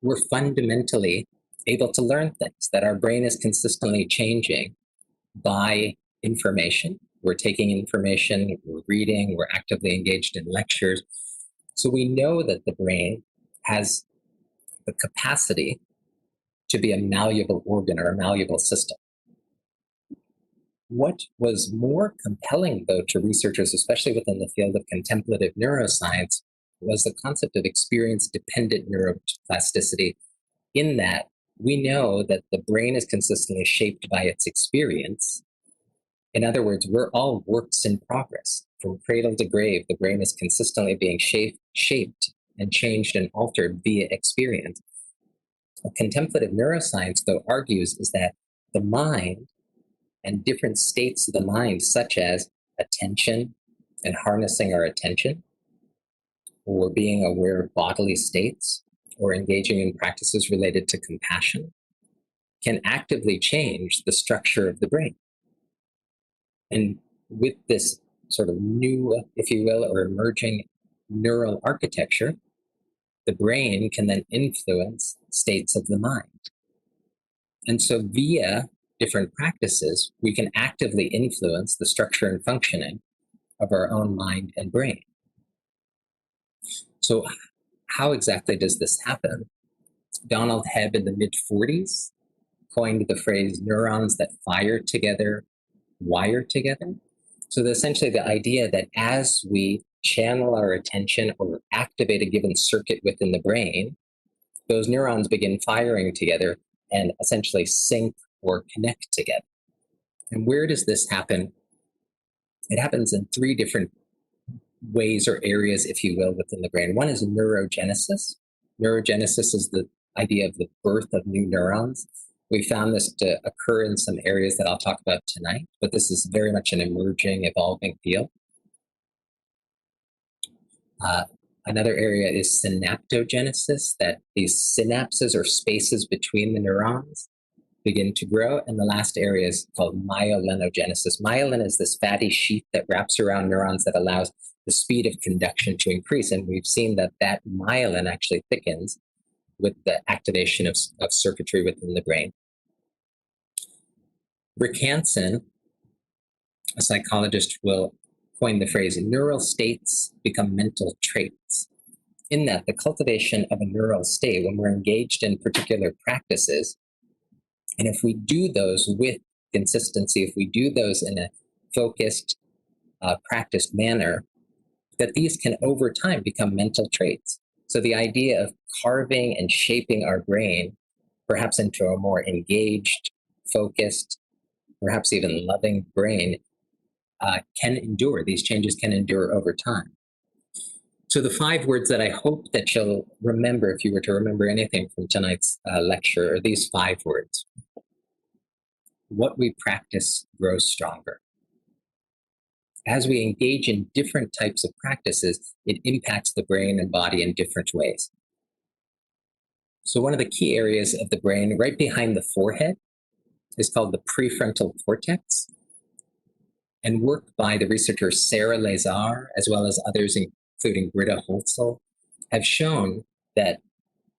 we're fundamentally able to learn things, that our brain is consistently changing by information. We're taking information, we're reading, we're actively engaged in lectures. So we know that the brain has the capacity to be a malleable organ or a malleable system. What was more compelling, though, to researchers, especially within the field of contemplative neuroscience, was the concept of experience-dependent neuroplasticity, in that we know that the brain is consistently shaped by its experience. In other words, we're all works in progress. From cradle to grave, the brain is consistently being shaped and changed and altered via experience. What contemplative neuroscience, though, argues is that the mind and different states of the mind, such as attention and harnessing our attention, or being aware of bodily states, or engaging in practices related to compassion, can actively change the structure of the brain. And with this sort of new, if you will, or emerging neural architecture, the brain can then influence states of the mind. And so via different practices, we can actively influence the structure and functioning of our own mind and brain. So how exactly does this happen? Donald Hebb in the mid-40s coined the phrase neurons that fire together, wire together. So essentially the idea that as we channel our attention or activate a given circuit within the brain, those neurons begin firing together and essentially sync or connect together. And where does this happen? It happens in 3 different ways or areas, if you will, within the brain. One is neurogenesis. Neurogenesis is the idea of the birth of new neurons. We found this to occur in some areas that I'll talk about tonight, but this is very much an emerging, evolving field. Another area is synaptogenesis, that these synapses or spaces between the neurons begin to grow. And the last area is called myelinogenesis. Myelin is this fatty sheath that wraps around neurons that allows the speed of conduction to increase. And we've seen that that myelin actually thickens with the activation of circuitry within the brain. Rick Hansen, a psychologist, will coin the phrase, neural states become mental traits, in that the cultivation of a neural state, when we're engaged in particular practices, and if we do those with consistency, if we do those in a focused, practiced manner, that these can over time become mental traits. So the idea of carving and shaping our brain, perhaps into a more engaged, focused, perhaps even loving brain can endure. These changes can endure over time. So the 5 words that I hope that you'll remember, if you were to remember anything from tonight's lecture, are these 5 words. What we practice grows stronger. As we engage in different types of practices, it impacts the brain and body in different ways. So one of the key areas of the brain right behind the forehead is called the prefrontal cortex. And work by the researcher Sarah Lazar, as well as others, including Britta Holzel, have shown that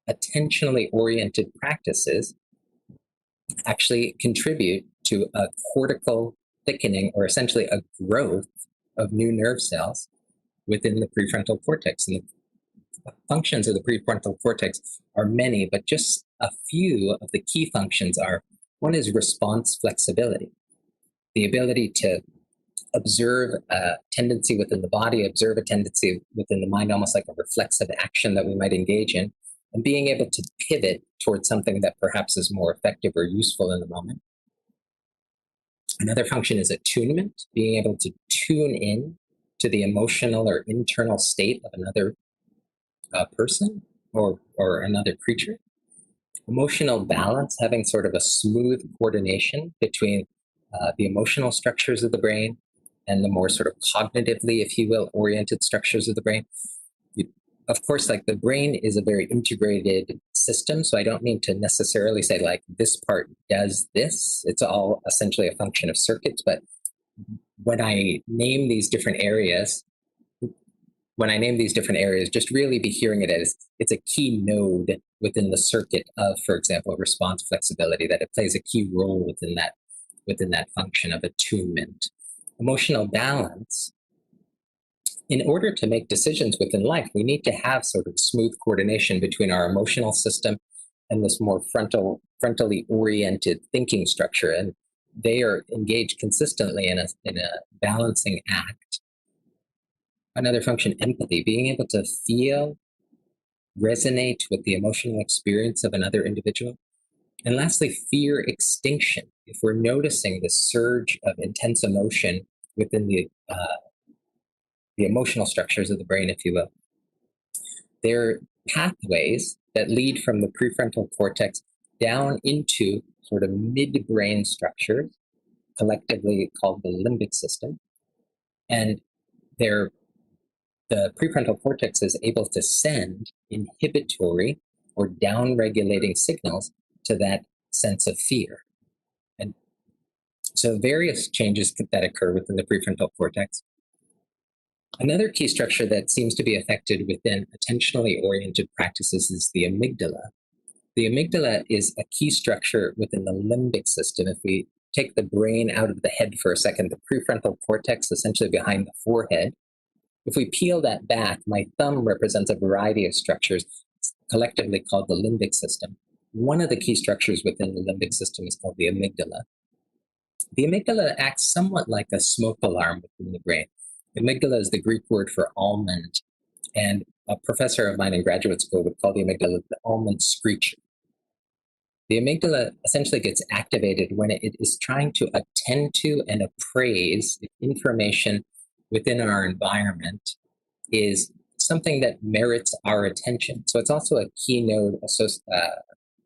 attentionally oriented practices actually contribute to a cortical thickening, or essentially a growth of new nerve cells within the prefrontal cortex. And the functions of the prefrontal cortex are many, but just a few of the key functions are: one is response flexibility, the ability to observe a tendency within the body, observe a tendency within the mind, almost like a reflexive action that we might engage in, and being able to pivot towards something that perhaps is more effective or useful in the moment. Another function is attunement, being able to tune in to the emotional or internal state of another person or another creature. Emotional balance, having sort of a smooth coordination between the emotional structures of the brain and the more sort of cognitively, if you will, oriented structures of the brain. Of course, like, the brain is a very integrated system, so I don't mean to necessarily say like this part does this. It's all essentially a function of circuits, but when I name these different areas, just really be hearing it as it's a key node within the circuit of, for example, response flexibility, that it plays a key role within that function of attunement. Emotional balance. In order to make decisions within life, we need to have sort of smooth coordination between our emotional system and this more frontally oriented thinking structure, and they are engaged consistently in a balancing act. Another function, empathy, being able to feel, resonate with the emotional experience of another individual. And lastly, fear extinction. If we're noticing the surge of intense emotion within the emotional structures of the brain, if you will, there are pathways that lead from the prefrontal cortex down into sort of midbrain structures, collectively called the limbic system. And the prefrontal cortex is able to send inhibitory or down-regulating signals to that sense of fear. And so various changes that occur within the prefrontal cortex. Another key structure that seems to be affected within attentionally oriented practices is the amygdala. The amygdala is a key structure within the limbic system. If we take the brain out of the head for a second, the prefrontal cortex, essentially behind the forehead, if we peel that back, my thumb represents a variety of structures collectively called the limbic system. One of the key structures within the limbic system is called the amygdala. The amygdala acts somewhat like a smoke alarm within the brain. Amygdala is the Greek word for almond, and a professor of mine in graduate school would call the amygdala the almond screecher. The amygdala essentially gets activated when it is trying to attend to and appraise the information within our environment is something that merits our attention. So it's also a key node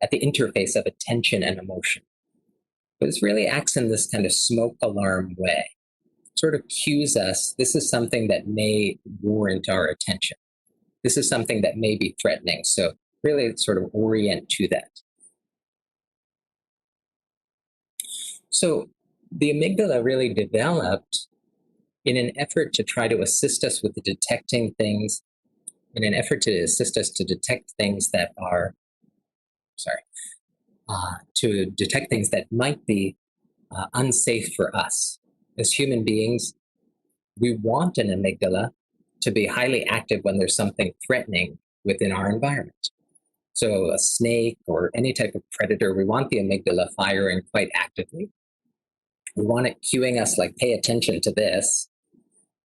at the interface of attention and emotion. But it really acts in this kind of smoke alarm way. Sort of cues us, this is something that may warrant our attention. This is something that may be threatening. So really sort of orient to that. So the amygdala really developed in an effort to try to assist us with detecting things, in an effort to assist us to detect things that are, to detect things that might be unsafe for us. As human beings, we want an amygdala to be highly active when there's something threatening within our environment. So a snake or any type of predator, we want the amygdala firing quite actively. We want it cueing us like, pay attention to this.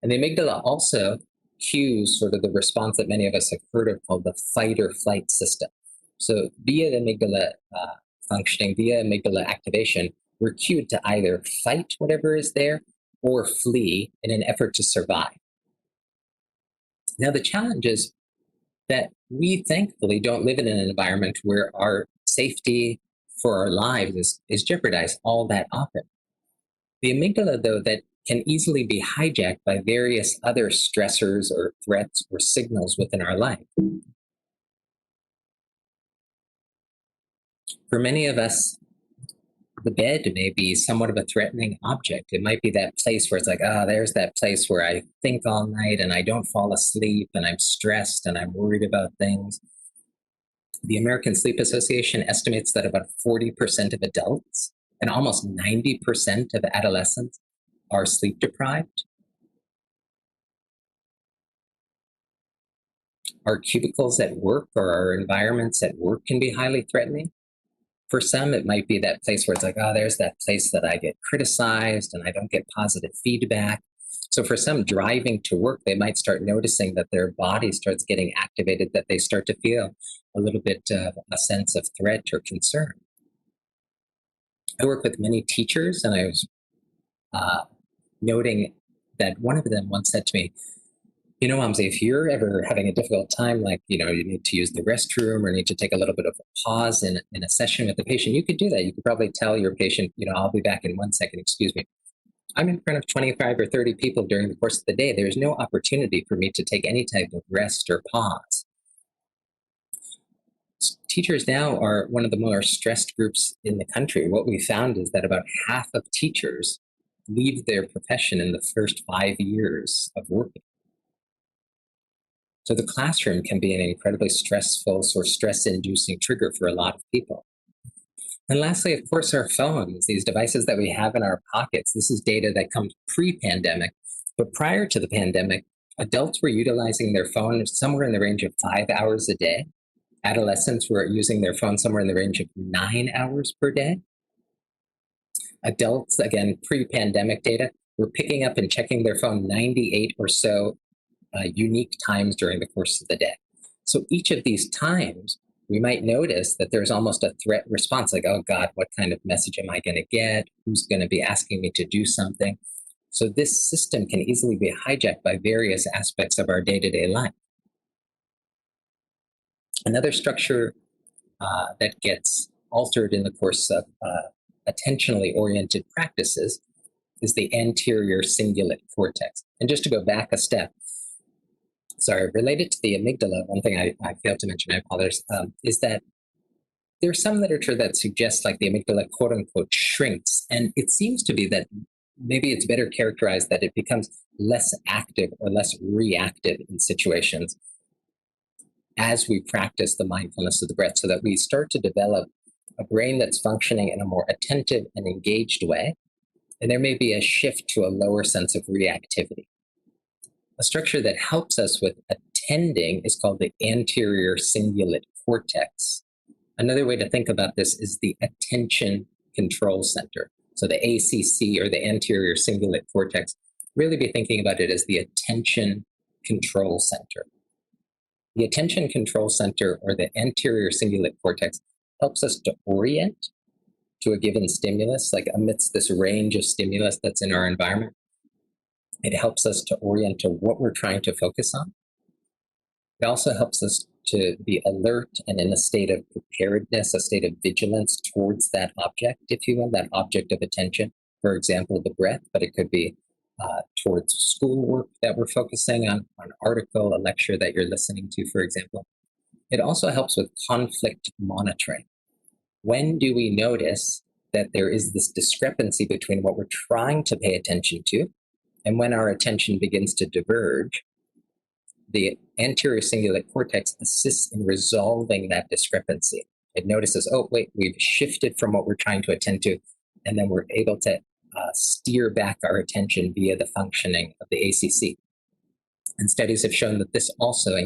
And the amygdala also cues sort of the response that many of us have heard of called the fight or flight system. So via the amygdala functioning, via amygdala activation, we're cued to either fight whatever is there or flee in an effort to survive. Now, the challenge is that we thankfully don't live in an environment where our safety for our lives is jeopardized all that often. The amygdala, though, that can easily be hijacked by various other stressors or threats or signals within our life. For many of us, the bed may be somewhat of a threatening object. It might be that place where it's like, there's that place where I think all night and I don't fall asleep and I'm stressed and I'm worried about things. The American Sleep Association estimates that about 40% of adults and almost 90% of adolescents are sleep deprived. Our cubicles at work or our environments at work can be highly threatening. For some, it might be that place where it's like, there's that place that I get criticized and I don't get positive feedback. So for some, driving to work, they might start noticing that their body starts getting activated, that they start to feel a little bit of a sense of threat or concern. I work with many teachers, and I was noting that one of them once said to me, Vamsi, if you're ever having a difficult time, like, you need to use the restroom or need to take a little bit of a pause in a session with the patient, you could do that. You could probably tell your patient, I'll be back in 1 second, excuse me. I'm in front of 25 or 30 people during the course of the day. There's no opportunity for me to take any type of rest or pause. Teachers now are one of the more stressed groups in the country. What we found is that about half of teachers leave their profession in the first 5 years of working. So the classroom can be an incredibly stressful or stress-inducing trigger for a lot of people. And lastly, of course, our phones, these devices that we have in our pockets. This is data that comes pre-pandemic. But prior to the pandemic, adults were utilizing their phone somewhere in the range of 5 hours a day. Adolescents were using their phone somewhere in the range of 9 hours per day. Adults, again, pre-pandemic data, were picking up and checking their phone 98 or so unique times during the course of the day. So each of these times, we might notice that there's almost a threat response, like, oh God, what kind of message am I going to get? Who's going to be asking me to do something? So this system can easily be hijacked by various aspects of our day-to-day life. Another structure that gets altered in the course of attentionally oriented practices is the anterior cingulate cortex. And just to go back a step, related to the amygdala, one thing I failed to mention, I apologize, is that there's some literature that suggests like the amygdala, quote unquote, shrinks. And it seems to be that maybe it's better characterized that it becomes less active or less reactive in situations as we practice the mindfulness of the breath, so that we start to develop a brain that's functioning in a more attentive and engaged way. And there may be a shift to a lower sense of reactivity. A structure that helps us with attending is called the anterior cingulate cortex. Another way to think about this is the attention control center. So the ACC, or the anterior cingulate cortex, really be thinking about it as the attention control center. The attention control center, or the anterior cingulate cortex, helps us to orient to a given stimulus, like amidst this range of stimulus that's in our environment. It helps us to orient to what we're trying to focus on. It also helps us to be alert and in a state of preparedness, a state of vigilance towards that object, if you will, that object of attention. For example, the breath, but it could be towards schoolwork that we're focusing on, an article, a lecture that you're listening to, for example. It also helps with conflict monitoring. When do we notice that there is this discrepancy between what we're trying to pay attention to and when our attention begins to diverge? The anterior cingulate cortex assists in resolving that discrepancy. It notices, oh, wait, we've shifted from what we're trying to attend to, and then we're able to steer back our attention via the functioning of the ACC. And studies have shown that this also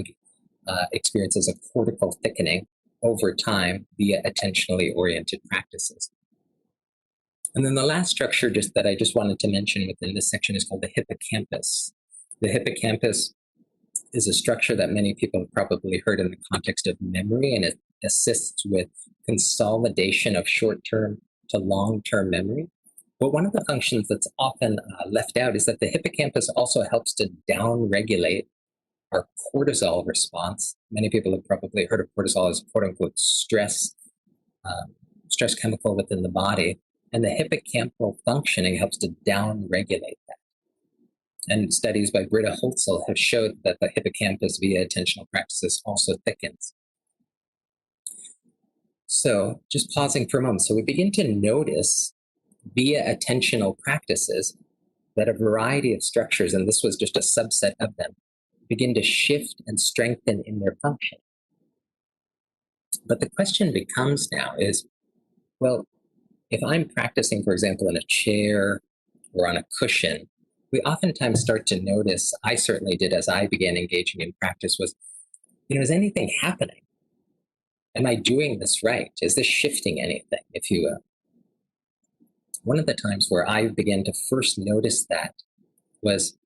experiences a cortical thickening over time via attentionally oriented practices. And then the last structure that I just wanted to mention within this section is called the hippocampus. The hippocampus is a structure that many people have probably heard in the context of memory, and it assists with consolidation of short-term to long-term memory. But one of the functions that's often left out is that the hippocampus also helps to down-regulate our cortisol response. Many people have probably heard of cortisol as quote-unquote stress chemical within the body. And the hippocampal functioning helps to down-regulate that. And studies by Britta Holzel have showed that the hippocampus via attentional practices also thickens. So just pausing for a moment. So we begin to notice via attentional practices that a variety of structures, and this was just a subset of them, begin to shift and strengthen in their function. But the question becomes now is, well, if I'm practicing, for example, in a chair or on a cushion, we oftentimes start to notice, I certainly did as I began engaging in practice, was, is anything happening? Am I doing this right? Is this shifting anything, if you will? One of the times where I began to first notice that was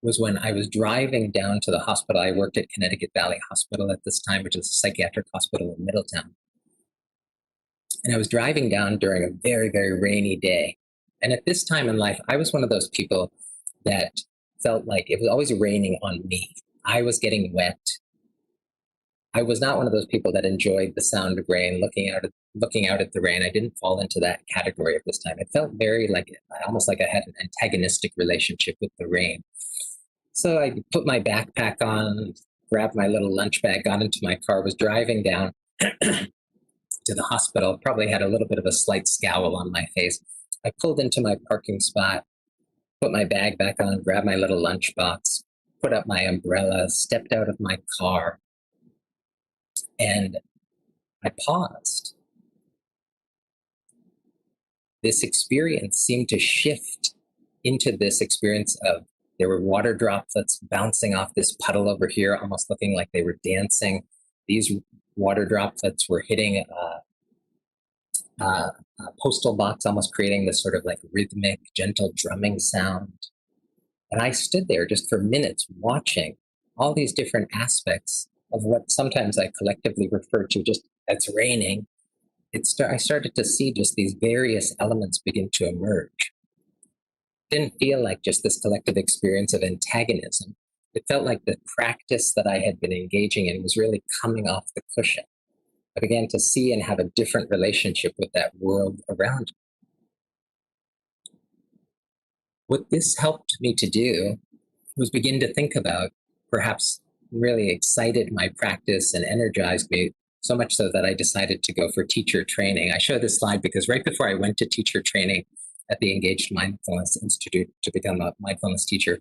when I was driving down to the hospital. I worked at Connecticut Valley Hospital at this time, which is a psychiatric hospital in Middletown. And I was driving down during a very, very rainy day. And at this time in life, I was one of those people that felt like it was always raining on me. I was getting wet. I was not one of those people that enjoyed the sound of rain, looking out at the rain. I didn't fall into that category at this time. It felt very almost like I had an antagonistic relationship with the rain. So I put my backpack on, grabbed my little lunch bag, got into my car, was driving down to the hospital, probably had a little bit of a slight scowl on my face. I pulled into my parking spot, put my bag back on, grabbed my little lunchbox, put up my umbrella, stepped out of my car, and I paused. This experience seemed to shift into this experience of there were water droplets bouncing off this puddle over here, almost looking like they were dancing. These water droplets were hitting a postal box, almost creating this sort of like rhythmic, gentle drumming sound. And I stood there just for minutes watching all these different aspects of what sometimes I collectively refer to just as raining. I started to see just these various elements begin to emerge. It didn't feel like just this collective experience of antagonism. It felt like the practice that I had been engaging in was really coming off the cushion. I began to see and have a different relationship with that world around me. What this helped me to do was begin to think about, perhaps really excited my practice and energized me, so much so that I decided to go for teacher training. I show this slide because right before I went to teacher training at the Engaged Mindfulness Institute to become a mindfulness teacher,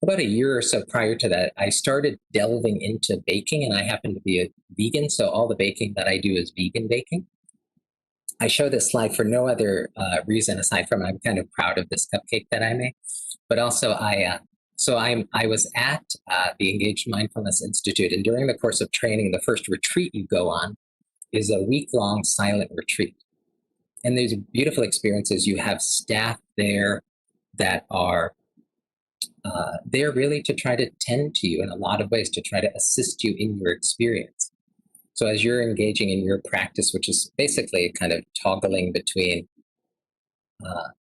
about a year or so prior to that, I started delving into baking, and I happen to be a vegan, so all the baking that I do is vegan baking. I show this slide for no other reason aside from I'm kind of proud of this cupcake that I made, but also I was at the Engaged Mindfulness Institute, and during the course of training, the first retreat you go on is a week-long silent retreat. And these beautiful experiences. You have staff there that are they're really to try to tend to you in a lot of ways, to try to assist you in your experience. So as you're engaging in your practice, which is basically kind of toggling between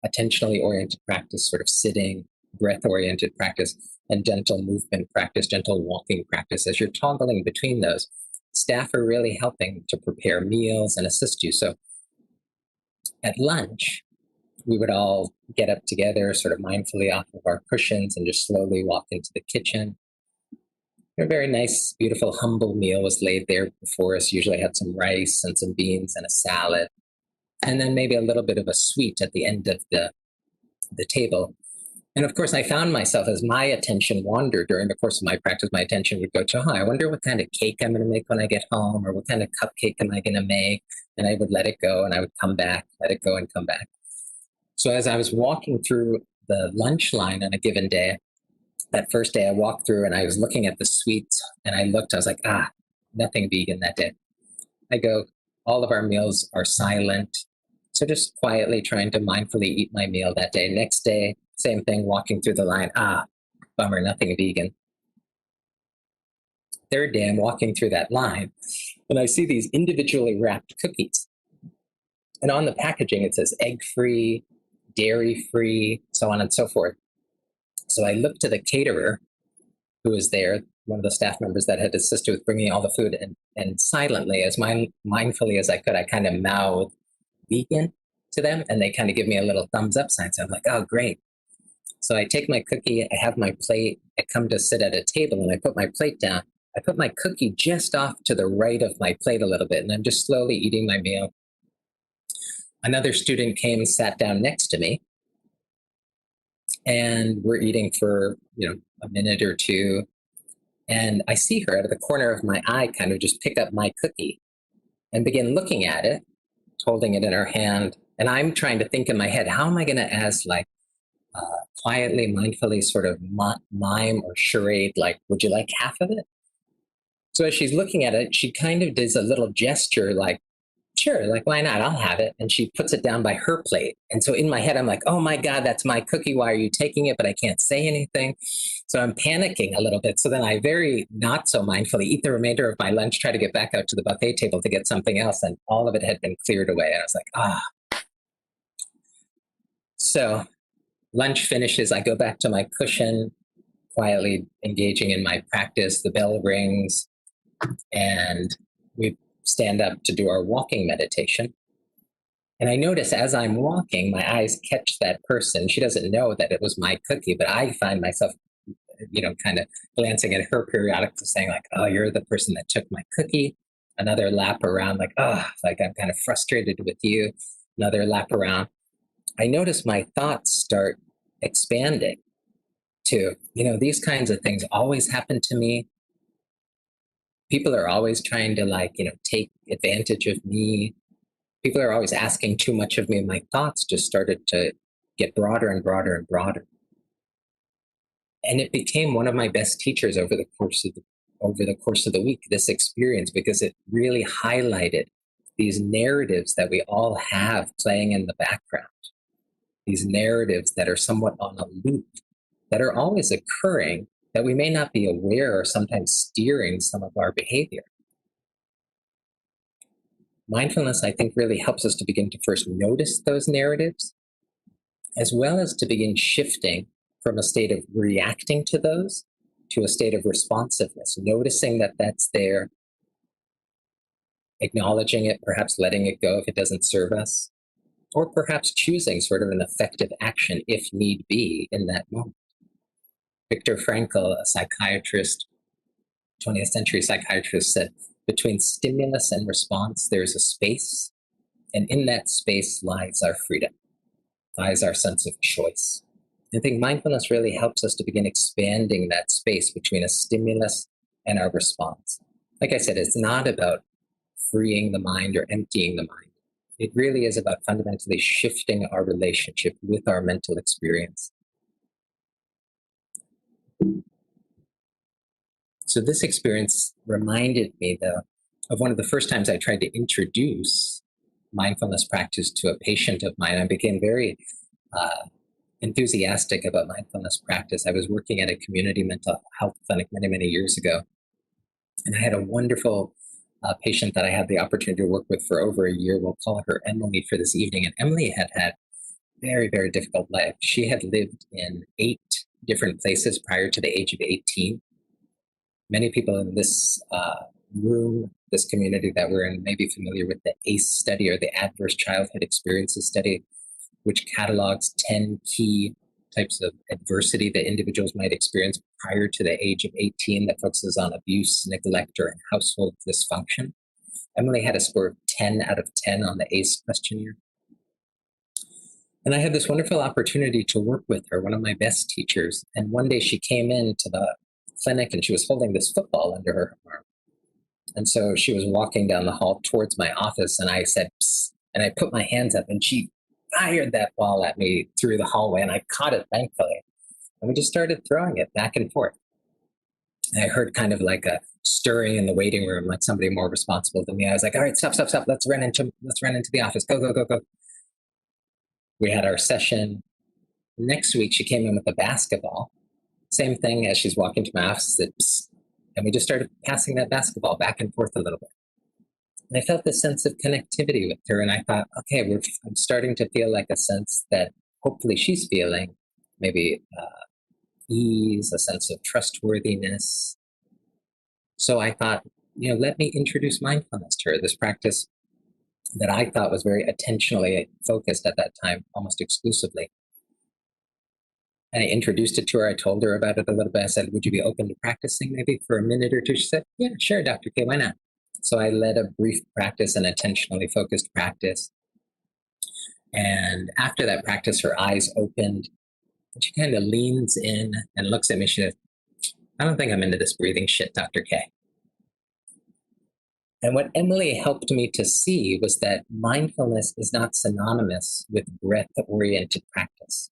attentionally oriented practice, sort of sitting, breath-oriented practice, and gentle movement practice, gentle walking practice, as you're toggling between those, staff are really helping to prepare meals and assist you. So at lunch, we would all get up together, sort of mindfully off of our cushions and just slowly walk into the kitchen. A very nice, beautiful, humble meal was laid there before us. Usually had some rice and some beans and a salad, and then maybe a little bit of a sweet at the end of the table. And of course, I found myself, as my attention wandered during the course of my practice, my attention would go to, I wonder what kind of cake I'm going to make when I get home, or what kind of cupcake am I going to make? And I would let it go, and I would come back, let it go, and come back. So as I was walking through the lunch line on a given day, that first day I walked through and I was looking at the sweets, and I was like, nothing vegan that day. I go, all of our meals are silent. So just quietly trying to mindfully eat my meal that day. Next day, same thing, walking through the line. Bummer, nothing vegan. Third day, I'm walking through that line, and I see these individually wrapped cookies. And on the packaging, it says egg-free, dairy-free, so on and so forth. So I looked to the caterer who was there, one of the staff members that had assisted with bringing all the food, and silently, as mindfully as I could, I kind of mouthed vegan to them, and they kind of give me a little thumbs up sign. So I'm like, oh, great. So I take my cookie, I have my plate, I come to sit at a table, and I put my plate down. I put my cookie just off to the right of my plate a little bit, and I'm just slowly eating my meal. Another student came and sat down next to me, and we're eating for, a minute or two. And I see her out of the corner of my eye kind of just pick up my cookie and begin looking at it, holding it in her hand. And I'm trying to think in my head, how am I going to, as quietly, mindfully sort of mime or charade, like, would you like half of it? So as she's looking at it, she kind of does a little gesture like, sure, like, why not? I'll have it. And she puts it down by her plate. And so in my head, I'm like, oh my God, that's my cookie. Why are you taking it? But I can't say anything. So I'm panicking a little bit. So then I very not so mindfully eat the remainder of my lunch, try to get back out to the buffet table to get something else. And all of it had been cleared away. And I was like, So lunch finishes. I go back to my cushion, quietly engaging in my practice. The bell rings and we stand up to do our walking meditation. And I notice as I'm walking, my eyes catch that person. She doesn't know that it was my cookie, but I find myself, kind of glancing at her periodically saying like, oh, you're the person that took my cookie. Another lap around like, oh, like I'm kind of frustrated with you. Another lap around. I notice my thoughts start expanding to, these kinds of things always happen to me. People are always trying to take advantage of me. People are always asking too much of me. My thoughts just started to get broader and broader and broader. And it became one of my best teachers over the course of the week, this experience, because it really highlighted these narratives that we all have playing in the background. These narratives that are somewhat on a loop, that are always occurring, that we may not be aware or sometimes steering some of our behavior. Mindfulness, I think, really helps us to begin to first notice those narratives, as well as to begin shifting from a state of reacting to those to a state of responsiveness, noticing that that's there, acknowledging it, perhaps letting it go if it doesn't serve us, or perhaps choosing sort of an effective action if need be in that moment. Viktor Frankl, a psychiatrist, 20th century psychiatrist, said, between stimulus and response, there's a space, and in that space lies our freedom, lies our sense of choice. I think mindfulness really helps us to begin expanding that space between a stimulus and our response. Like I said, it's not about freeing the mind or emptying the mind. It really is about fundamentally shifting our relationship with our mental experience. So this experience reminded me, though, of one of the first times I tried to introduce mindfulness practice to a patient of mine. I became very enthusiastic about mindfulness practice. I was working at a community mental health clinic many, many years ago. And I had a wonderful patient that I had the opportunity to work with for over a year. We'll call her Emily for this evening. And Emily had very, very difficult life. She had lived in 8 different places prior to the age of 18. Many people in this room, this community that we're in, may be familiar with the ACE study, or the Adverse Childhood Experiences Study, which catalogs 10 key types of adversity that individuals might experience prior to the age of 18 that focuses on abuse, neglect, or household dysfunction. Emily had a score of 10 out of 10 on the ACE questionnaire. And I had this wonderful opportunity to work with her, one of my best teachers. And one day she came into the clinic and she was holding this football under her arm. And so she was walking down the hall towards my office, and I said, psst, and I put my hands up, and she fired that ball at me through the hallway, and I caught it, thankfully. And we just started throwing it back and forth. And I heard kind of like a stirring in the waiting room, like somebody more responsible than me. I was like, all right, stop. Let's run into the office. Go. We had our session. Next week, she came in with a basketball. Same thing, as she's walking to my office, and we just started passing that basketball back and forth a little bit. And I felt this sense of connectivity with her, and I thought, okay, I'm starting to feel like a sense that hopefully she's feeling, maybe ease, a sense of trustworthiness. So I thought, let me introduce mindfulness to her, this practice that I thought was very attentionally focused at that time, almost exclusively. And I introduced it to her. I told her about it a little bit. I said, would you be open to practicing maybe for a minute or two? She said, yeah, sure, Dr. K, why not? So I led a brief practice, an attentionally focused practice. And after that practice, her eyes opened. And she kind of leans in and looks at me. She said, I don't think I'm into this breathing shit, Dr. K. And what Emily helped me to see was that mindfulness is not synonymous with breath-oriented practice.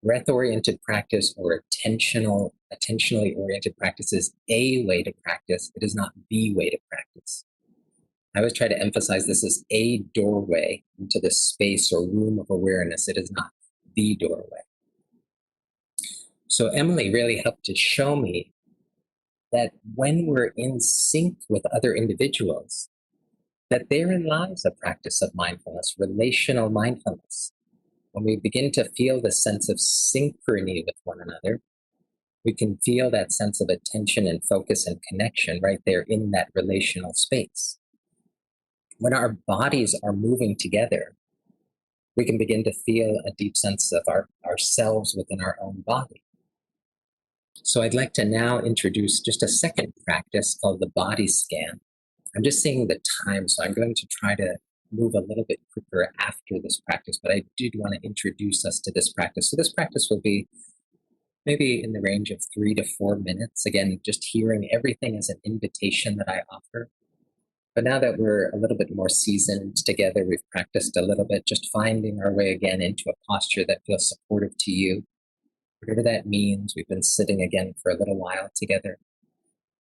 Breath-oriented practice or attentionally oriented practice is a way to practice. It is not the way to practice. I always try to emphasize this is a doorway into this space or room of awareness. It is not the doorway. So Emily really helped to show me that when we're in sync with other individuals, that therein lies a practice of mindfulness, relational mindfulness. When we begin to feel the sense of synchrony with one another, we can feel that sense of attention and focus and connection right there in that relational space. When our bodies are moving together, we can begin to feel a deep sense of ourselves within our own body. So I'd like to now introduce just a second practice called the body scan. I'm just seeing the time, so I'm going to try to move a little bit quicker after this practice, but I did want to introduce us to this practice. So this practice will be maybe in the range of 3 to 4 minutes. Again, just hearing everything as an invitation that I offer. But now that we're a little bit more seasoned together, we've practiced a little bit, just finding our way again into a posture that feels supportive to you. Whatever that means, we've been sitting again for a little while together.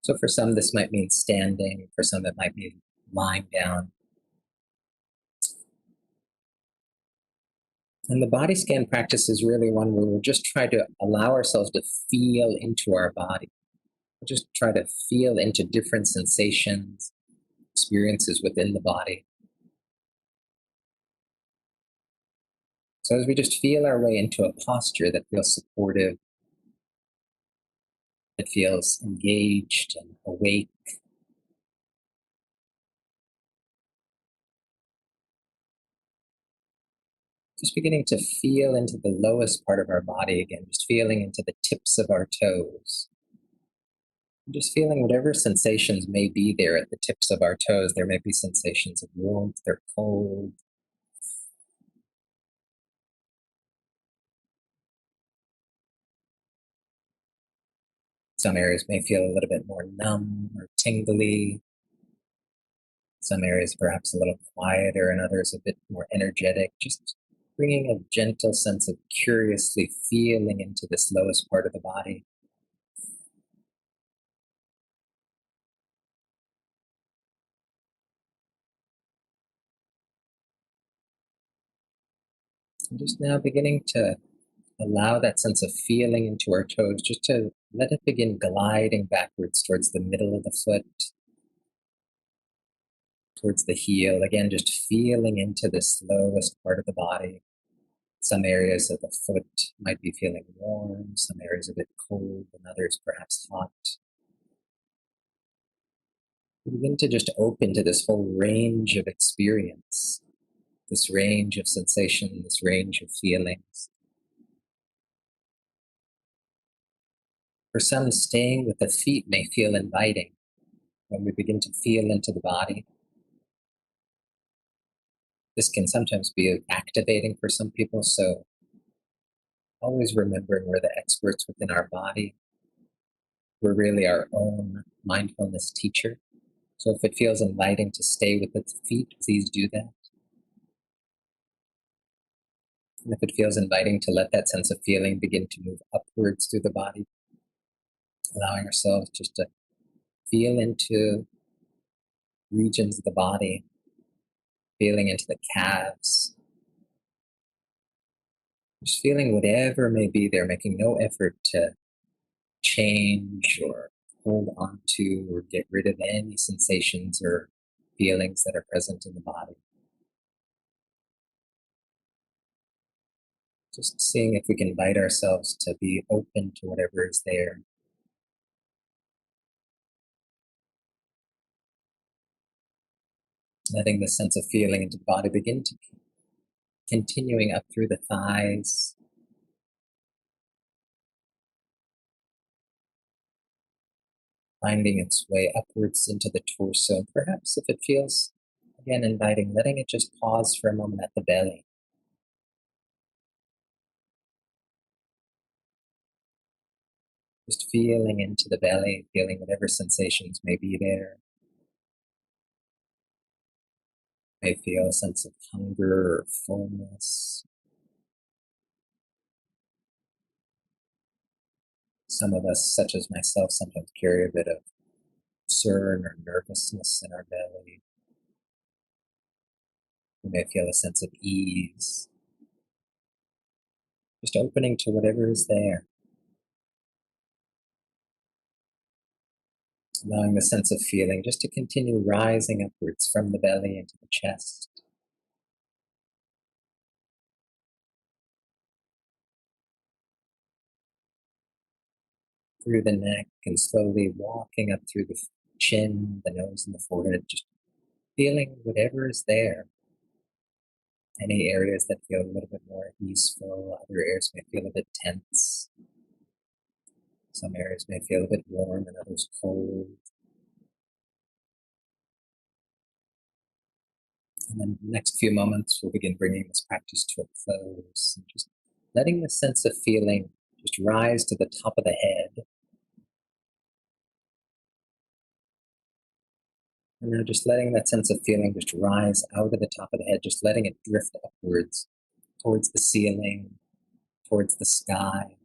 So for some, this might mean standing. For some, it might mean lying down. And the body scan practice is really one where we'll just try to allow ourselves to feel into our body. We'll just try to feel into different sensations, experiences within the body. So as we just feel our way into a posture that feels supportive, that feels engaged and awake, just beginning to feel into the lowest part of our body again, just feeling into the tips of our toes. And just feeling whatever sensations may be there at the tips of our toes. There may be sensations of warmth or cold. Some areas may feel a little bit more numb or tingly. Some areas perhaps a little quieter and others a bit more energetic. Just bringing a gentle sense of curiously feeling into this lowest part of the body. And just now beginning to allow that sense of feeling into our toes, just to let it begin gliding backwards towards the middle of the foot, towards the heel. Again, just feeling into this lowest part of the body. Some areas of the foot might be feeling warm, some areas a bit cold, and others perhaps hot. Begin to just open to this whole range of experience, this range of sensation, this range of feelings. For some, staying with the feet may feel inviting when we begin to feel into the body. This can sometimes be activating for some people, so always remembering we're the experts within our body. We're really our own mindfulness teacher. So if it feels inviting to stay with the feet, please do that. And if it feels inviting to let that sense of feeling begin to move upwards through the body, allowing ourselves just to feel into regions of the body, feeling into the calves, just feeling whatever may be there, making no effort to change or hold on to or get rid of any sensations or feelings that are present in the body. Just seeing if we can invite ourselves to be open to whatever is there. Letting the sense of feeling into the body begin to continuing up through the thighs, finding its way upwards into the torso. Perhaps if it feels, again, inviting, letting it just pause for a moment at the belly. Just feeling into the belly, feeling whatever sensations may be there. May feel a sense of hunger or fullness. Some of us, such as myself, sometimes carry a bit of concern or nervousness in our belly. We may feel a sense of ease. Just opening to whatever is there. Allowing the sense of feeling just to continue rising upwards from the belly into the chest. Through the neck and slowly walking up through the chin, the nose, and the forehead, just feeling whatever is there. Any areas that feel a little bit more easeful, other areas may feel a bit tense. Some areas may feel a bit warm and others cold. And then the next few moments, we'll begin bringing this practice to a close. And just letting the sense of feeling just rise to the top of the head. And now just letting that sense of feeling just rise out of the top of the head, just letting it drift upwards, towards the ceiling, towards the sky.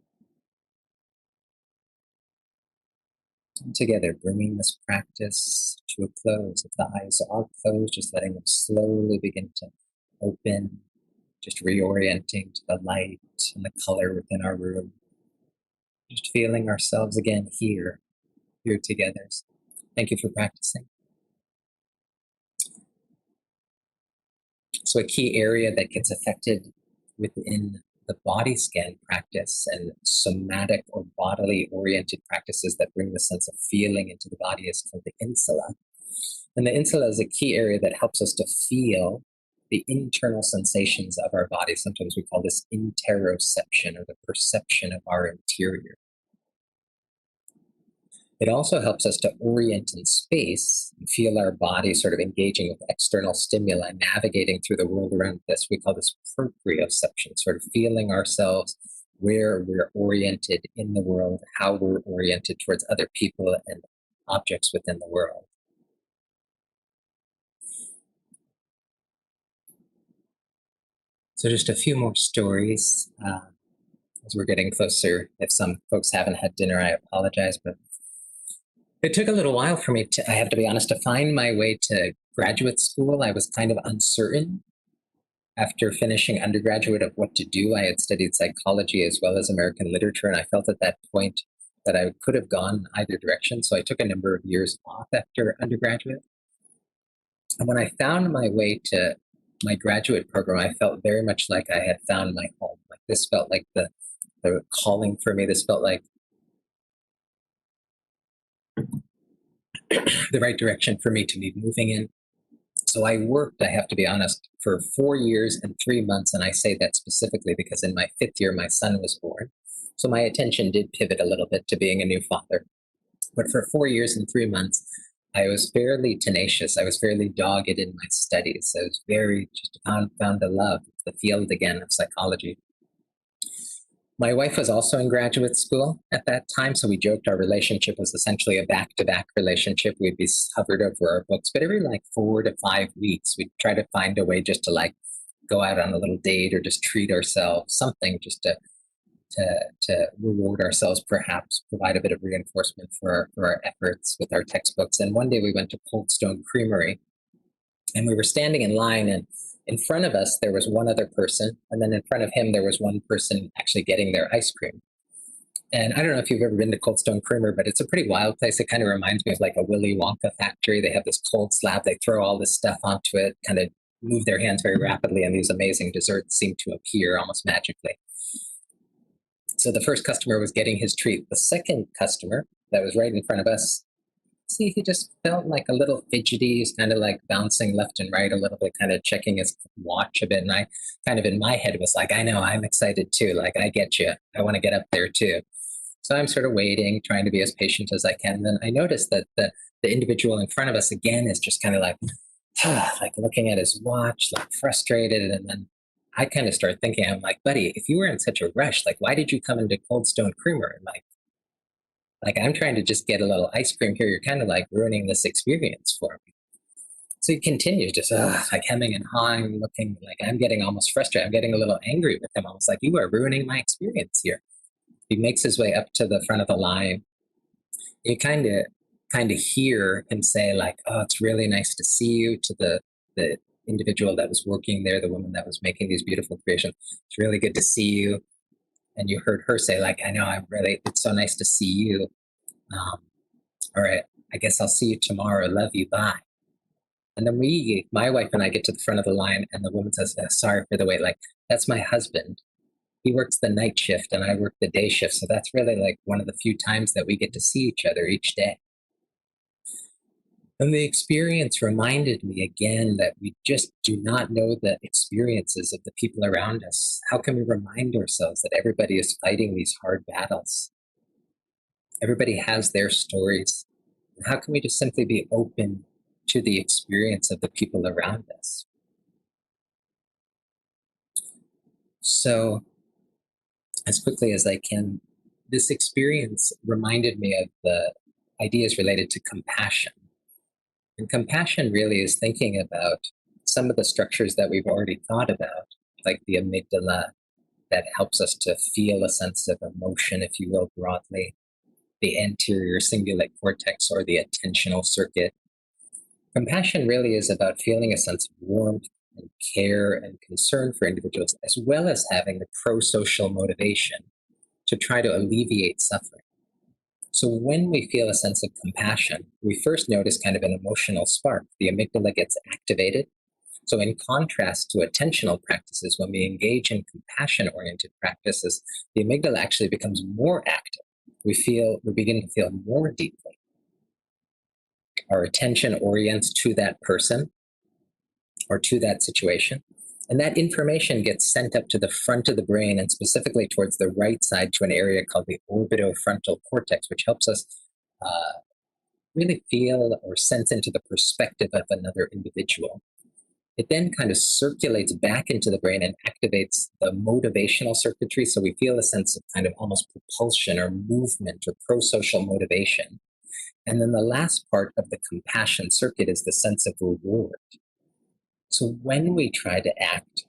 And together, bringing this practice to a close. If the eyes are closed, just letting them slowly begin to open, just reorienting to the light and the color within our room. Just feeling ourselves again here together. So thank you for practicing. So a key area that gets affected within the body scan practice and somatic or bodily oriented practices that bring the sense of feeling into the body is called the insula. And the insula is a key area that helps us to feel the internal sensations of our body. Sometimes we call this interoception, or the perception of our interior. It also helps us to orient in space and feel our body sort of engaging with external stimuli, navigating through the world around us. We call this proprioception, sort of feeling ourselves where we're oriented in the world, how we're oriented towards other people and objects within the world. So just a few more stories as we're getting closer. If some folks haven't had dinner, I apologize, but it took a little while for me I have to be honest, to find my way to graduate school. I was kind of uncertain after finishing undergraduate of what to do. I had studied psychology as well as American literature, and I felt at that point that I could have gone either direction. So I took a number of years off after undergraduate. And when I found my way to my graduate program, I felt very much like I had found my home. Like this felt like the calling for me. This felt like the right direction for me to be moving in. So I worked, I have to be honest, for 4 years and 3 months. And I say that specifically because in my 5th year, my son was born. So my attention did pivot a little bit to being a new father. But for 4 years and 3 months, I was fairly tenacious. I was fairly dogged in my studies. I was found a love of the field again of psychology. My wife was also in graduate school at that time, so we joked our relationship was essentially a back-to-back relationship. We'd be hovered over our books, but every 4 to 5 weeks, we'd try to find a way just to go out on a little date or just treat ourselves, something just to reward ourselves, perhaps provide a bit of reinforcement for our efforts with our textbooks. And one day we went to Cold Stone Creamery, and we were standing in line, and in front of us, there was one other person, and then in front of him, there was one person actually getting their ice cream. And I don't know if you've ever been to Cold Stone Creamery, but it's a pretty wild place. It kind of reminds me of like a Willy Wonka factory. They have this cold slab, they throw all this stuff onto it, kind of move their hands very rapidly, and these amazing desserts seem to appear almost magically. So the first customer was getting his treat. The second customer that was right in front of us, see, he just felt like a little fidgety. He's kind of like bouncing left and right a little bit, kind of checking his watch a bit. And I kind of in my head was like, I know, I'm excited too. Like, I get you. I want to get up there too. So I'm sort of waiting, trying to be as patient as I can. And then I noticed that the individual in front of us again is just kind of like looking at his watch, like frustrated. And then I kind of start thinking, I'm like, buddy, if you were in such a rush, like, why did you come into Cold Stone Creamery? Like, I'm trying to just get a little ice cream here. You're kind of like ruining this experience for me. So he continues just like hemming and hawing, looking like I'm getting almost frustrated. I'm getting a little angry with him. I was like, you are ruining my experience here. He makes his way up to the front of the line. You kind of hear him say like, oh, it's really nice to see you, to the individual that was working there, the woman that was making these beautiful creations. It's really good to see you. And you heard her say like, I know, it's so nice to see you. All right, I guess I'll see you tomorrow. Love you, bye. And then my wife and I get to the front of the line, and the woman says, sorry for the wait. Like, that's my husband. He works the night shift and I work the day shift. So that's really like one of the few times that we get to see each other each day. And the experience reminded me again that we just do not know the experiences of the people around us. How can we remind ourselves that everybody is fighting these hard battles? Everybody has their stories. And how can we just simply be open to the experience of the people around us? So, as quickly as I can, this experience reminded me of the ideas related to compassion. And compassion really is thinking about some of the structures that we've already thought about, like the amygdala that helps us to feel a sense of emotion, if you will, broadly, the anterior cingulate cortex or the attentional circuit. Compassion really is about feeling a sense of warmth and care and concern for individuals, as well as having the pro-social motivation to try to alleviate suffering. So when we feel a sense of compassion, we first notice kind of an emotional spark. The amygdala gets activated. So in contrast to attentional practices, when we engage in compassion-oriented practices, the amygdala actually becomes more active. We begin to feel more deeply. Our attention orients to that person or to that situation. And that information gets sent up to the front of the brain and specifically towards the right side to an area called the orbitofrontal cortex, which helps us really feel or sense into the perspective of another individual. It then kind of circulates back into the brain and activates the motivational circuitry. So we feel a sense of kind of almost propulsion or movement or pro-social motivation. And then the last part of the compassion circuit is the sense of reward. So when we try to act,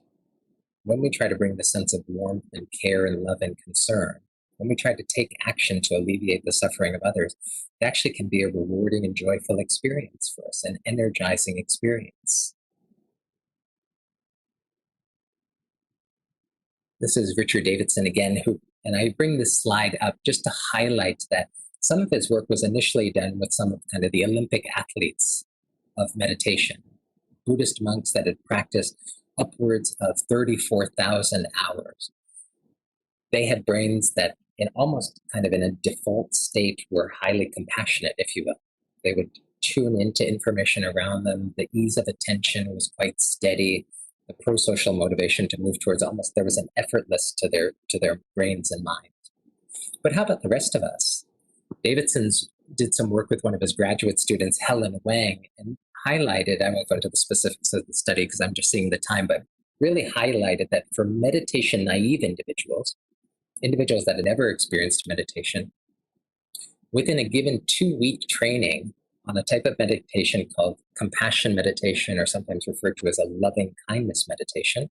when we try to bring the sense of warmth and care and love and concern, when we try to take action to alleviate the suffering of others, it actually can be a rewarding and joyful experience for us, an energizing experience. This is Richard Davidson again, and I bring this slide up just to highlight that some of his work was initially done with some of kind of the Olympic athletes of meditation, Buddhist monks that had practiced upwards of 34,000 hours. They had brains that in almost kind of in a default state were highly compassionate, if you will. They would tune into information around them. The ease of attention was quite steady. The pro-social motivation to move towards almost, there was an effortless to their brains and minds. But how about the rest of us? Davidson did some work with one of his graduate students, Helen Wang, and highlighted, I won't go into the specifics of the study because I'm just seeing the time, but really highlighted that for meditation naive individuals that had never experienced meditation, within a given 2-week training on a type of meditation called compassion meditation, or sometimes referred to as a loving kindness meditation,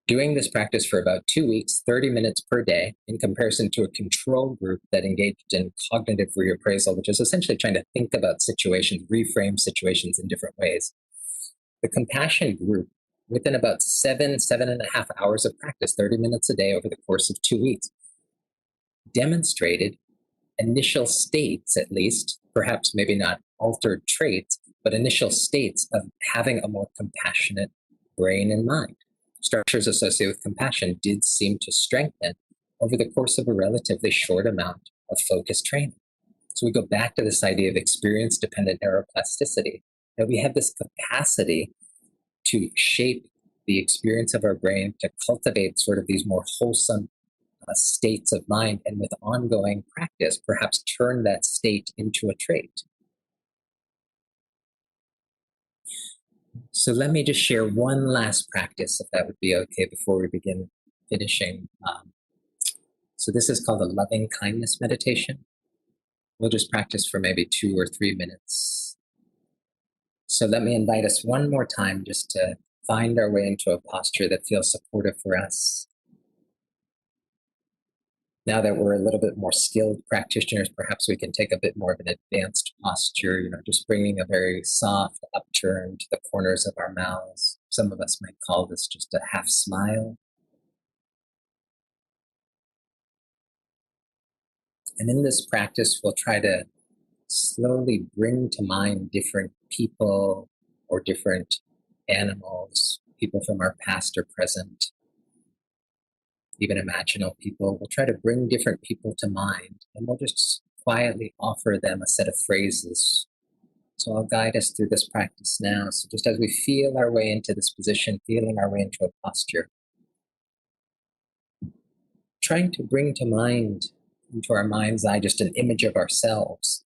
doing this practice for about 2 weeks, 30 minutes per day, in comparison to a control group that engaged in cognitive reappraisal, which is essentially trying to think about situations, reframe situations in different ways. The compassion group, within about 7.5 hours of practice, 30 minutes a day over the course of 2 weeks, demonstrated initial states, at least, perhaps maybe not altered traits, but initial states of having a more compassionate brain and mind. Structures associated with compassion did seem to strengthen over the course of a relatively short amount of focused training. So we go back to this idea of experience-dependent neuroplasticity, that we have this capacity to shape the experience of our brain, to cultivate sort of these more wholesome states of mind, and with ongoing practice, perhaps turn that state into a trait. So let me just share one last practice, if that would be okay, before we begin finishing. So this is called a loving kindness meditation. We'll just practice for maybe 2 or 3 minutes. So let me invite us one more time just to find our way into a posture that feels supportive for us. Now that we're a little bit more skilled practitioners, perhaps we can take a bit more of an advanced posture, just bringing a very soft upturn to the corners of our mouths. Some of us might call this just a half smile. And in this practice, we'll try to slowly bring to mind different people or different animals, people from our past or present, even imaginal people. We'll try to bring different people to mind, and we'll just quietly offer them a set of phrases. So I'll guide us through this practice now. So just as we feel our way into this position, feeling our way into a posture, trying to bring to mind, into our mind's eye, just an image of ourselves.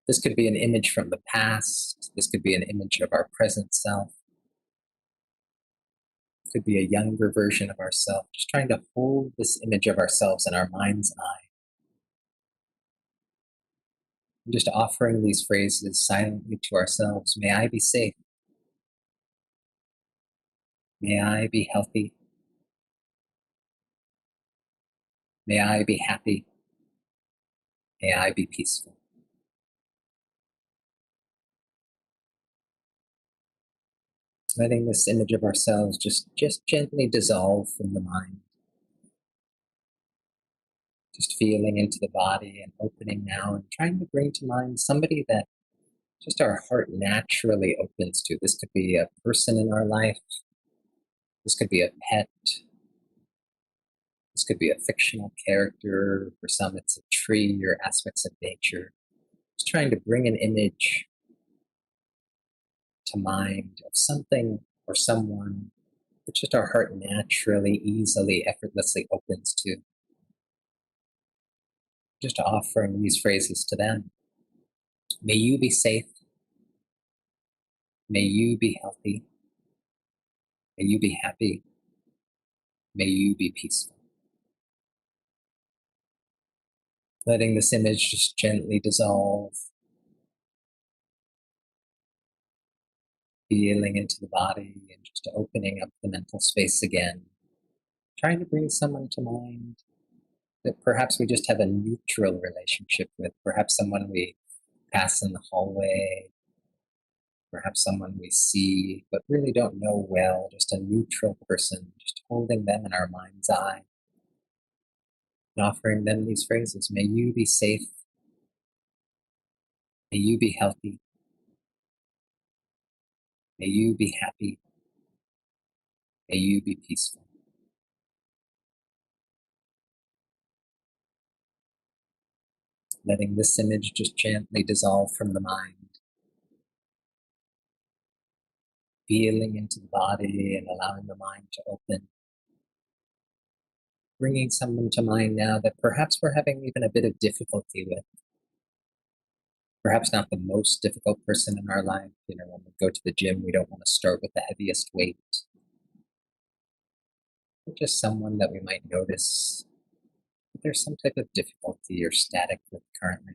This could be an image from the past. This could be an image of our present self. It could be a younger version of ourselves, just trying to hold this image of ourselves in our mind's eye. And just offering these phrases silently to ourselves. May I be safe. May I be healthy. May I be happy. May I be peaceful. Letting this image of ourselves just gently dissolve from the mind. Just feeling into the body and opening now and trying to bring to mind somebody that just our heart naturally opens to. This could be a person in our life. This could be a pet. This could be a fictional character. For some, it's a tree or aspects of nature. Just trying to bring an image to mind of something or someone that just our heart naturally, easily, effortlessly opens to. Just offering these phrases to them. May you be safe. May you be healthy. May you be happy. May you be peaceful. Letting this image just gently dissolve. Feeling into the body and just opening up the mental space again. Trying to bring someone to mind that perhaps we just have a neutral relationship with. Perhaps someone we pass in the hallway. Perhaps someone we see but really don't know well. Just a neutral person. Just holding them in our mind's eye. And offering them these phrases. May you be safe. May you be healthy. May you be happy. May you be peaceful. Letting this image just gently dissolve from the mind. Feeling into the body and allowing the mind to open. Bringing someone to mind now that perhaps we're having even a bit of difficulty with. Perhaps not the most difficult person in our life. When we go to the gym, we don't want to start with the heaviest weight. But just someone that we might notice that there's some type of difficulty or static with currently.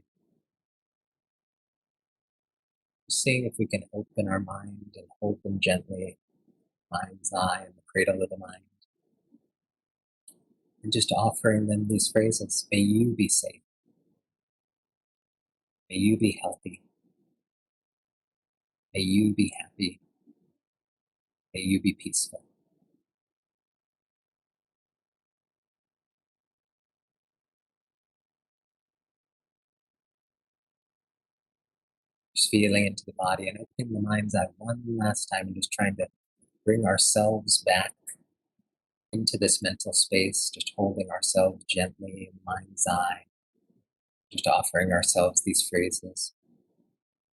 Seeing if we can open our mind and hold them gently, mind's eye and the cradle of the mind. And just offering them these phrases. May you be safe. May you be healthy. May you be happy. May you be peaceful. Just feeling into the body and opening the mind's eye one last time and just trying to bring ourselves back into this mental space, just holding ourselves gently in the mind's eye, just offering ourselves these phrases.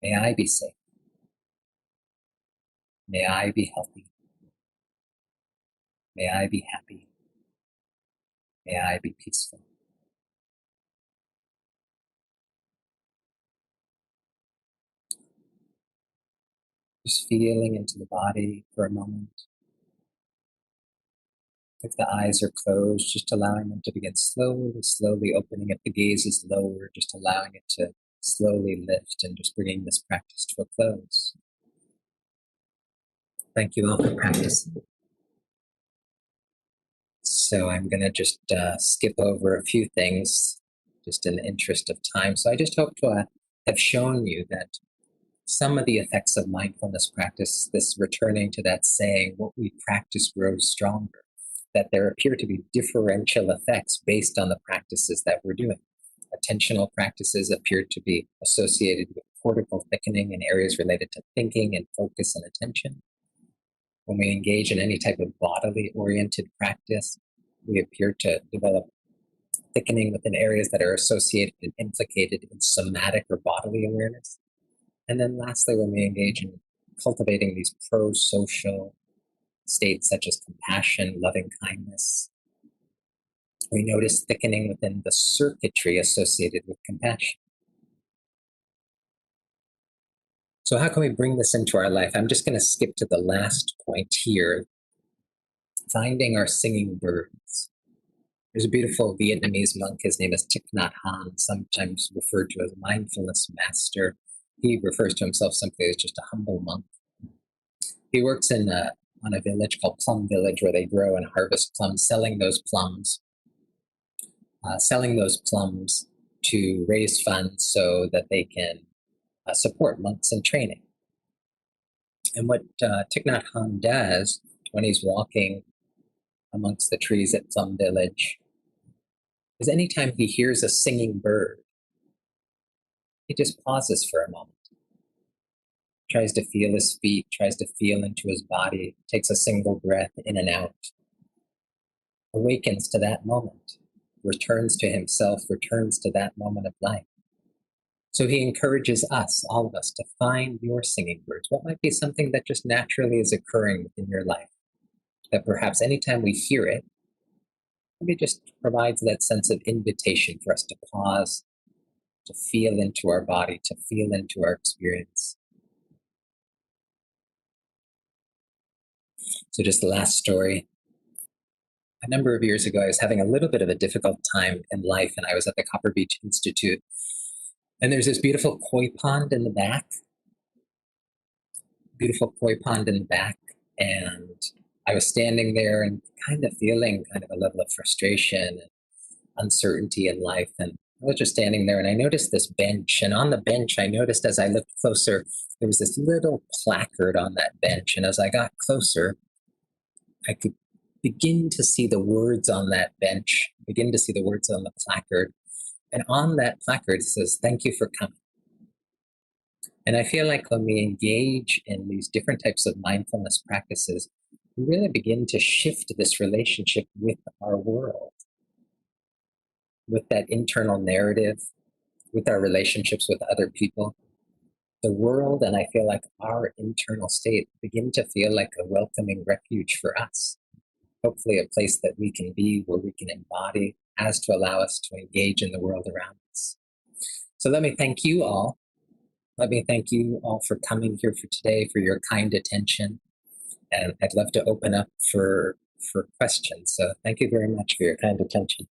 May I be safe. May I be healthy. May I be happy. May I be peaceful. Just feeling into the body for a moment. If the eyes are closed, just allowing them to begin slowly opening. If the gaze is lower, just allowing it to slowly lift and just bringing this practice to a close. Thank you all for practicing. So I'm going to just skip over a few things, just in the interest of time. So I just hope to have shown you that some of the effects of mindfulness practice, this returning to that saying, what we practice grows stronger, that there appear to be differential effects based on the practices that we're doing. Attentional practices appear to be associated with cortical thickening in areas related to thinking and focus and attention. When we engage in any type of bodily-oriented practice, we appear to develop thickening within areas that are associated and implicated in somatic or bodily awareness. And then lastly, when we engage in cultivating these pro-social states such as compassion, loving kindness, we notice thickening within the circuitry associated with compassion. So how can we bring this into our life? I'm just going to skip to the last point here, finding our singing birds. There's a beautiful Vietnamese monk, his name is Thich Nhat Hanh, sometimes referred to as a mindfulness master. He refers to himself simply as just a humble monk. He works on a village called Plum Village where they grow and harvest plums, selling those plums to raise funds so that they can support monks in training. And what Thich Nhat Hanh does when he's walking amongst the trees at Plum Village is anytime he hears a singing bird, he just pauses for a moment, tries to feel his feet, tries to feel into his body, takes a single breath in and out, awakens to that moment, returns to himself, returns to that moment of life. So he encourages us, all of us, to find your singing birds. What might be something that just naturally is occurring in your life, that perhaps anytime we hear it, maybe just provides that sense of invitation for us to pause, to feel into our body, to feel into our experience. So just the last story. A number of years ago, I was having a little bit of a difficult time in life, and I was at the Copper Beech Institute. And there's this beautiful koi pond in the back. And I was standing there and kind of feeling kind of a level of frustration and uncertainty in life. And I was just standing there and I noticed this bench. And on the bench, I noticed as I looked closer, there was this little placard on that bench. And as I got closer, I could begin to see the words on that bench, begin to see the words on the placard. And on that placard it says, "Thank you for coming." And I feel like when we engage in these different types of mindfulness practices, we really begin to shift this relationship with our world, with that internal narrative, with our relationships with other people. The world, and I feel like our internal state, begin to feel like a welcoming refuge for us. Hopefully a place that we can be, where we can embody, as to allow us to engage in the world around us. So let me thank you all. Let me thank you all for coming here for today, for your kind attention. And I'd love to open up for questions. So thank you very much for your kind attention.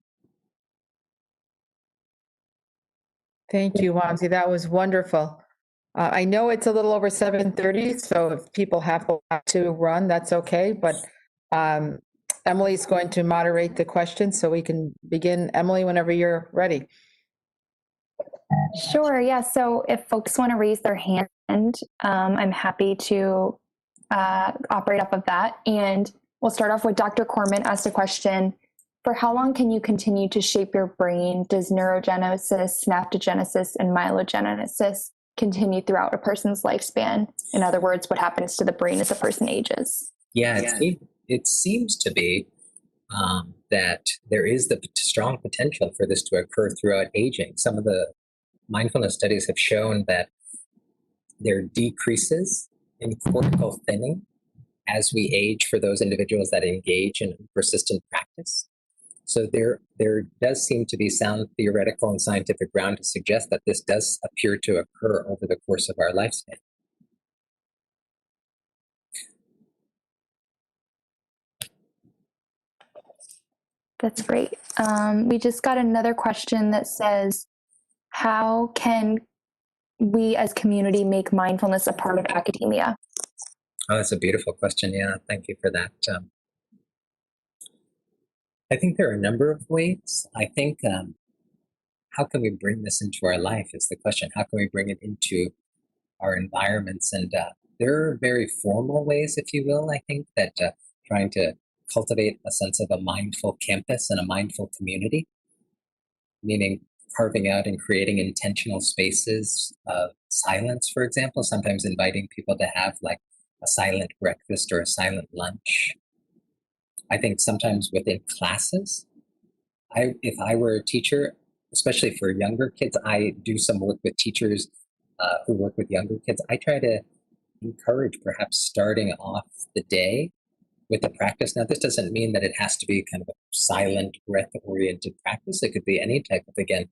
Thank you, Vamsi. That was wonderful. I know it's a little over 7:30, so if people have to run, that's okay. But Emily's going to moderate the questions so we can begin. Emily, whenever you're ready. Sure, yeah. So if folks want to raise their hand, I'm happy to operate off of that. And we'll start off with Dr. Corman asked a question. For how long can you continue to shape your brain? Does neurogenesis, synaptogenesis, and myelogenesis continue throughout a person's lifespan? In other words, what happens to the brain as a person ages? Yeah, it seems to be that there is the strong potential for this to occur throughout aging. Some of the mindfulness studies have shown that there are decreases in cortical thinning as we age for those individuals that engage in persistent practice. So there does seem to be sound theoretical and scientific ground to suggest that this does appear to occur over the course of our lifespan. That's great. We just got another question that says, how can we as community make mindfulness a part of academia? Oh, that's a beautiful question. Yeah, thank you for that. I think there are a number of ways. I think how can we bring this into our life is the question. How can we bring it into our environments? And there are very formal ways, if you will, I think, that trying to cultivate a sense of a mindful campus and a mindful community, meaning carving out and creating intentional spaces of silence, for example, sometimes inviting people to have like a silent breakfast or a silent lunch. I think sometimes within classes, if I were a teacher, especially for younger kids, I do some work with teachers who work with younger kids. I try to encourage perhaps starting off the day with a practice. Now, this doesn't mean that it has to be kind of a silent, breath-oriented practice. It could be any type of, again,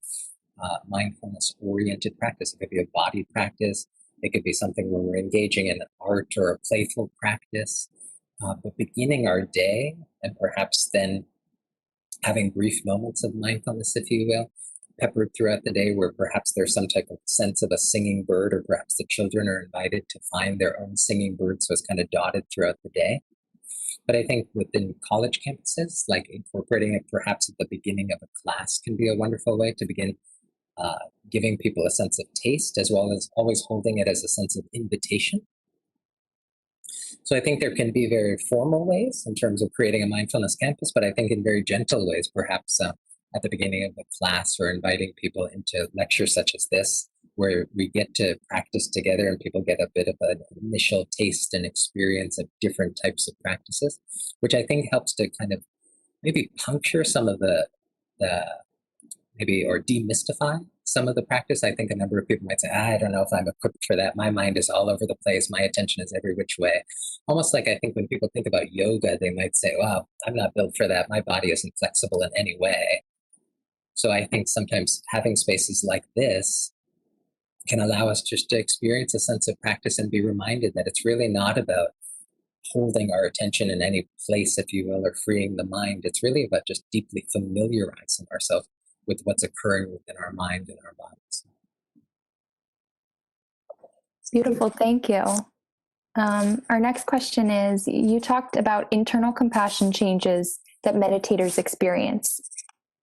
mindfulness-oriented practice. It could be a body practice. It could be something where we're engaging in art or a playful practice. But beginning our day and perhaps then having brief moments of mindfulness, if you will, peppered throughout the day where perhaps there's some type of sense of a singing bird, or perhaps the children are invited to find their own singing bird, so it's kind of dotted throughout the day. But I think within college campuses, like incorporating it perhaps at the beginning of a class can be a wonderful way to begin giving people a sense of taste, as well as always holding it as a sense of invitation. So I think there can be very formal ways in terms of creating a mindfulness campus, but I think in very gentle ways, perhaps at the beginning of the class, or inviting people into lectures such as this, where we get to practice together and people get a bit of an initial taste and experience of different types of practices, which I think helps to kind of maybe puncture some of the maybe, or demystify some of the practice. I think a number of people might say, I don't know if I'm equipped for that. My mind is all over the place. My attention is every which way. Almost like I think when people think about yoga, they might say, well, I'm not built for that. My body isn't flexible in any way. So I think sometimes having spaces like this can allow us just to experience a sense of practice and be reminded that it's really not about holding our attention in any place, if you will, or freeing the mind. It's really about just deeply familiarizing ourselves with what's occurring within our mind and our bodies. Beautiful, thank you. Our next question is, you talked about internal compassion changes that meditators experience.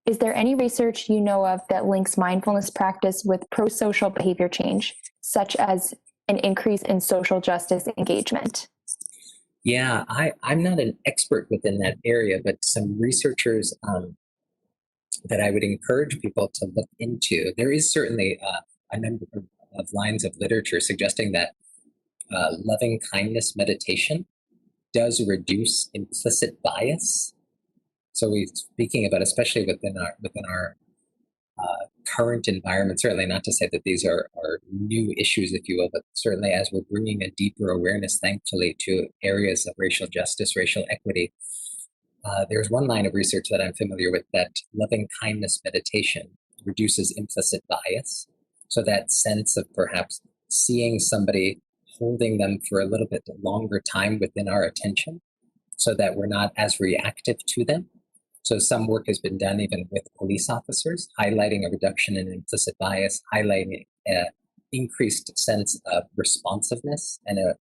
Is there any research you know of that links mindfulness practice with pro-social behavior change, such as an increase in social justice engagement? Yeah, I'm not an expert within that area, but some researchers that I would encourage people to look into. There is certainly a number of lines of literature suggesting that loving kindness meditation does reduce implicit bias. So we're speaking about, especially within our current environment, certainly not to say that these are new issues, if you will, but certainly as we're bringing a deeper awareness, thankfully, to areas of racial justice, racial equity, there's one line of research that I'm familiar with, that loving kindness meditation reduces implicit bias. So that sense of perhaps seeing somebody, holding them for a little bit longer time within our attention, so that we're not as reactive to them. So some work has been done even with police officers, highlighting a reduction in implicit bias, highlighting an increased sense of responsiveness and a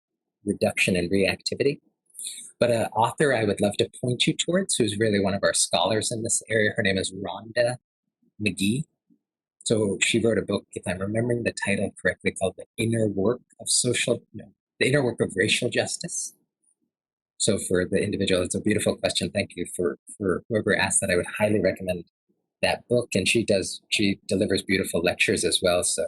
reduction in reactivity. But an author I would love to point you towards, who's really one of our scholars in this area, her name is Rhonda McGee. So she wrote a book, if I'm remembering the title correctly, called The Inner Work of Racial Justice. So for the individual, it's a beautiful question. Thank you for whoever asked that. I would highly recommend that book. And she delivers beautiful lectures as well. So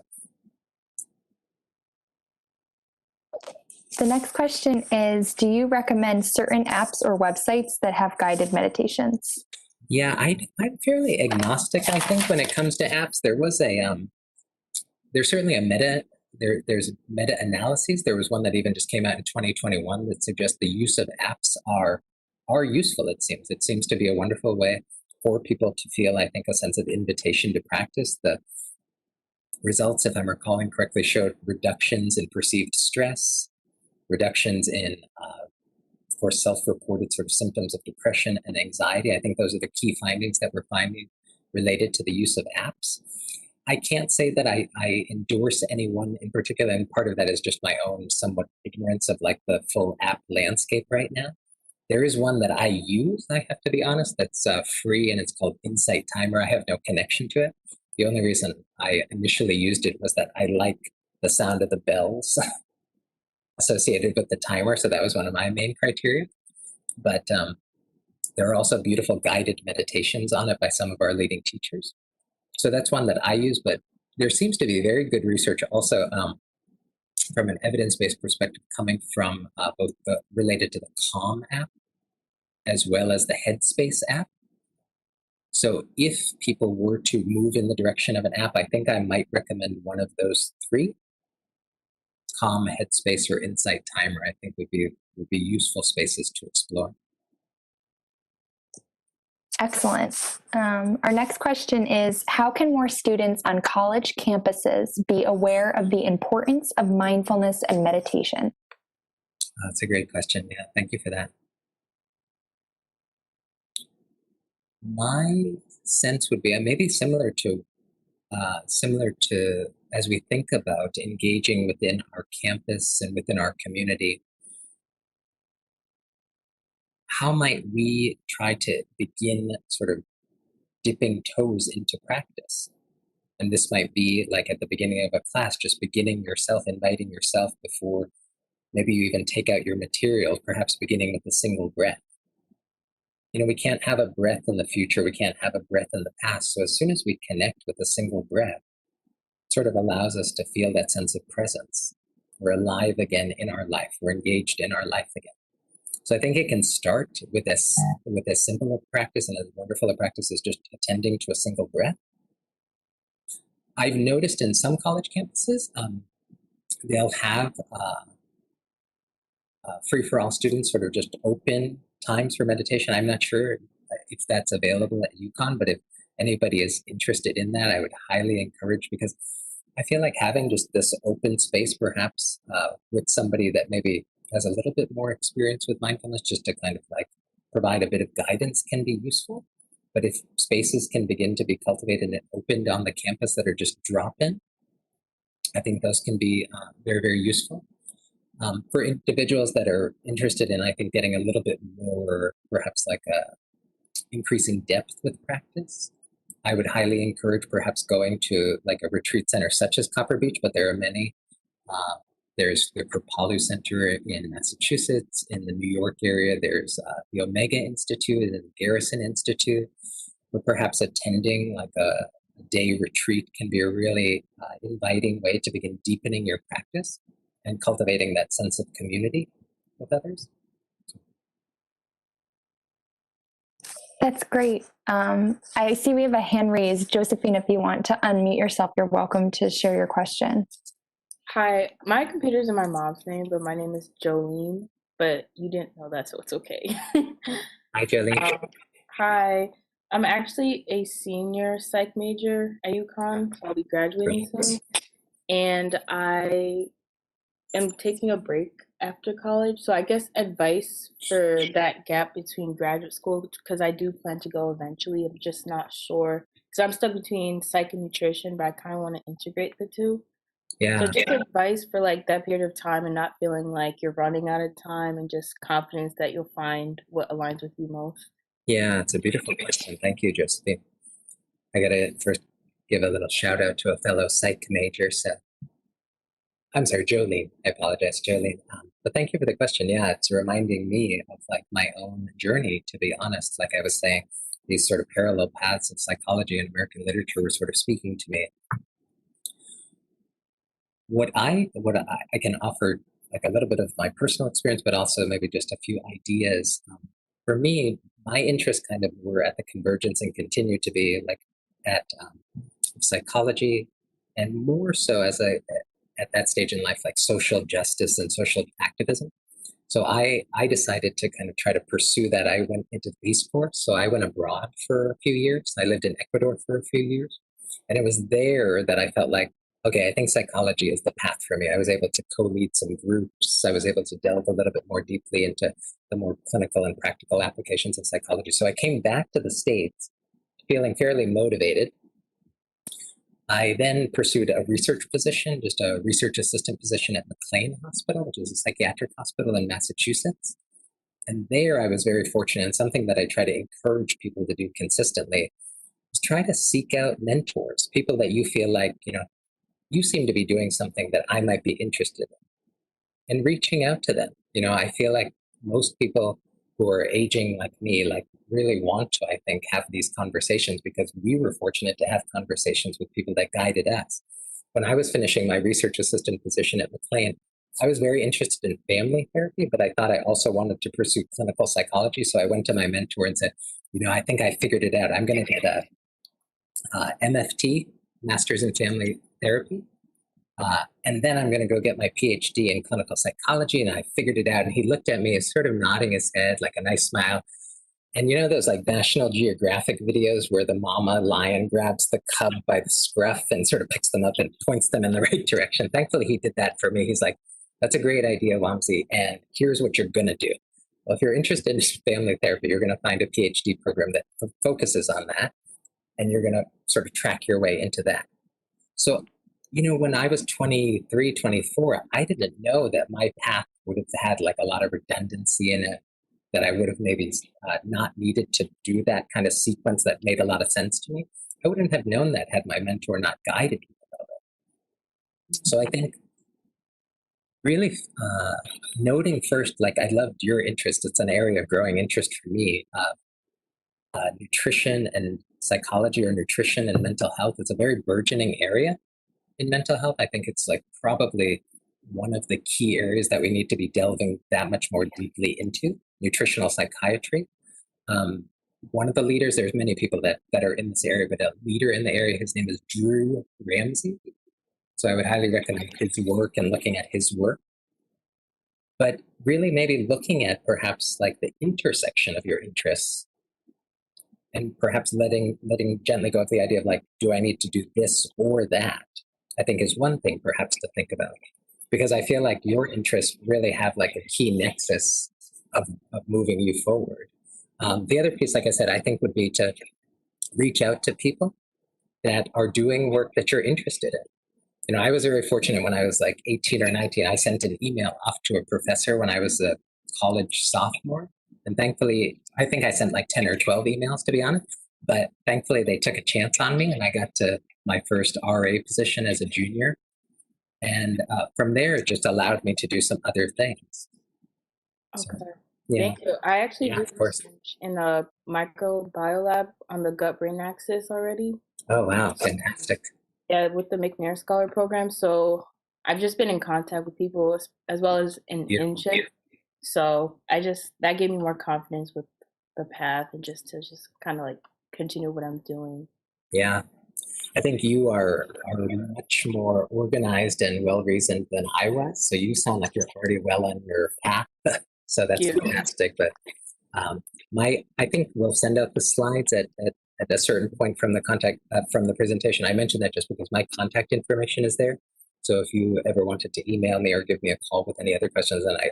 The next question is, do you recommend certain apps or websites that have guided meditations? Yeah, I'm fairly agnostic, I think, when it comes to apps. There's certainly there's meta-analyses. There was one that even just came out in 2021 that suggests the use of apps are useful, it seems. It seems to be a wonderful way for people to feel, I think, a sense of invitation to practice. The results, if I'm recalling correctly, showed reductions in perceived stress, reductions in, of course, self-reported sort of symptoms of depression and anxiety. I think those are the key findings that we're finding related to the use of apps. I can't say that I endorse any one in particular, and part of that is just my own somewhat ignorance of like the full app landscape right now. There is one that I use, I have to be honest, that's free, and it's called Insight Timer. I have no connection to it. The only reason I initially used it was that I like the sound of the bells associated with the timer, so that was one of my main criteria. But there are also beautiful guided meditations on it by some of our leading teachers. So that's one that I use, but there seems to be very good research also from an evidence-based perspective coming from both related to the Calm app as well as the Headspace app. So if people were to move in the direction of an app, I think I might recommend one of those three. Calm, Headspace, or Insight Timer, I think would be useful spaces to explore. Excellent. Our next question is, how can more students on college campuses be aware of the importance of mindfulness and meditation? That's a great question. Yeah, thank you for that. My sense would be maybe similar to as we think about engaging within our campus and within our community. How might we try to begin sort of dipping toes into practice? And this might be like at the beginning of a class, just beginning yourself, inviting yourself before maybe you even take out your materials, perhaps beginning with a single breath. You know, we can't have a breath in the future. We can't have a breath in the past. So as soon as we connect with a single breath, it sort of allows us to feel that sense of presence. We're alive again in our life. We're engaged in our life again. So I think it can start with as simple a practice and as wonderful a practice as just attending to a single breath. I've noticed in some college campuses, they'll have free for all students, sort of just open times for meditation. I'm not sure if that's available at UConn, but if anybody is interested in that, I would highly encourage, because I feel like having just this open space, perhaps with somebody that maybe has a little bit more experience with mindfulness, just to kind of like provide a bit of guidance, can be useful. But if spaces can begin to be cultivated and opened on the campus that are just drop-in, I think those can be very, very useful. For individuals that are interested in, I think, getting a little bit more, perhaps like increasing depth with practice, I would highly encourage perhaps going to like a retreat center such as Copper Beech, but there are many. There's the Kripalu Center in Massachusetts, in the New York area. There's the Omega Institute and the Garrison Institute. But perhaps attending like a day retreat can be a really inviting way to begin deepening your practice and cultivating that sense of community with others. That's great. I see we have a hand raised. Josephine, if you want to unmute yourself, you're welcome to share your question. Hi, my computer's in my mom's name, but my name is Jolene, but you didn't know that, so it's okay. Hi, Jolene. Hi, I'm actually a senior psych major at UConn, so I'll be graduating soon, and I am taking a break after college, so I guess advice for that gap between graduate school, because I do plan to go eventually. I'm just not sure, because I'm stuck between psych and nutrition, but I kind of want to integrate the two. Yeah. So just advice for like that period of time and not feeling like you're running out of time, and just confidence that you'll find what aligns with you most. Yeah, it's a beautiful question. Thank you, Josephine. I got to first give a little shout out to a fellow psych major. So, I'm sorry, Jolene. I apologize, Jolene. But thank you for the question. Yeah, it's reminding me of like my own journey, to be honest. Like I was saying, these sort of parallel paths of psychology and American literature were sort of speaking to me. What I can offer like a little bit of my personal experience, but also maybe just a few ideas. For me, my interests kind of were at the convergence and continue to be like at psychology, and more so as at that stage in life, like social justice and social activism. So I decided to kind of try to pursue that. I went into the Peace Corps, so I went abroad for a few years. I lived in Ecuador for a few years, and it was there that I felt like, okay, I think psychology is the path for me. I was able to co-lead some groups. I was able to delve a little bit more deeply into the more clinical and practical applications of psychology. So I came back to the States feeling fairly motivated. I then pursued a research position, just a research assistant position at McLean Hospital, which is a psychiatric hospital in Massachusetts. And there I was very fortunate, and something that I try to encourage people to do consistently is try to seek out mentors, people that you feel like, you seem to be doing something that I might be interested in, and reaching out to them. I feel like most people who are aging like me, like really want to, I think, have these conversations because we were fortunate to have conversations with people that guided us. When I was finishing my research assistant position at McLean, I was very interested in family therapy, but I thought I also wanted to pursue clinical psychology. So I went to my mentor and said, I think I figured it out. I'm going to get a MFT, Master's in Family Therapy. And then I'm going to go get my PhD in clinical psychology. And I figured it out. And he looked at me, sort of nodding his head, like a nice smile. And those like National Geographic videos where the mama lion grabs the cub by the scruff and sort of picks them up and points them in the right direction. Thankfully, he did that for me. He's like, that's a great idea, Vamsi. And here's what you're going to do. Well, if you're interested in family therapy, you're going to find a PhD program that focuses on that. And you're going to sort of track your way into that. So, when I was 23, 24, I didn't know that my path would have had like a lot of redundancy in it, that I would have maybe not needed to do that kind of sequence that made a lot of sense to me. I wouldn't have known that had my mentor not guided me about it. So I think really noting first, like I loved your interest. It's an area of growing interest for me. Nutrition and psychology, or nutrition and mental health, is a very burgeoning area in mental health. I think it's like probably one of the key areas that we need to be delving that much more deeply into, nutritional psychiatry. One of the leaders, there's many people that are in this area, but a leader in the area, his name is Drew Ramsey. So I would highly recommend his work and looking at his work. But really maybe looking at perhaps like the intersection of your interests, and perhaps letting gently go of the idea of like, do I need to do this or that? I think is one thing perhaps to think about, because I feel like your interests really have like a key nexus of moving you forward. The other piece, like I said, I think would be to reach out to people that are doing work that you're interested in. I was very fortunate when I was like 18 or 19, I sent an email off to a professor when I was a college sophomore. And thankfully, I think I sent like 10 or 12 emails, to be honest. But thankfully, they took a chance on me and I got to my first RA position as a junior. And from there, it just allowed me to do some other things. Okay. So, yeah. Thank you. I actually Yeah, did of course. research in a microbiolab on the gut-brain axis already. Oh, wow. Fantastic. Yeah, with the McNair Scholar Program. So I've just been in contact with people as well as in InCHIP. So that gave me more confidence with the path and just to kind of like continue what I'm doing. Yeah. I think you are much more organized and well-reasoned than I was. So you sound like you're already well on your path. So that's fantastic. But I think we'll send out the slides at a certain point from the presentation. I mentioned that just because my contact information is there. So if you ever wanted to email me or give me a call with any other questions, then I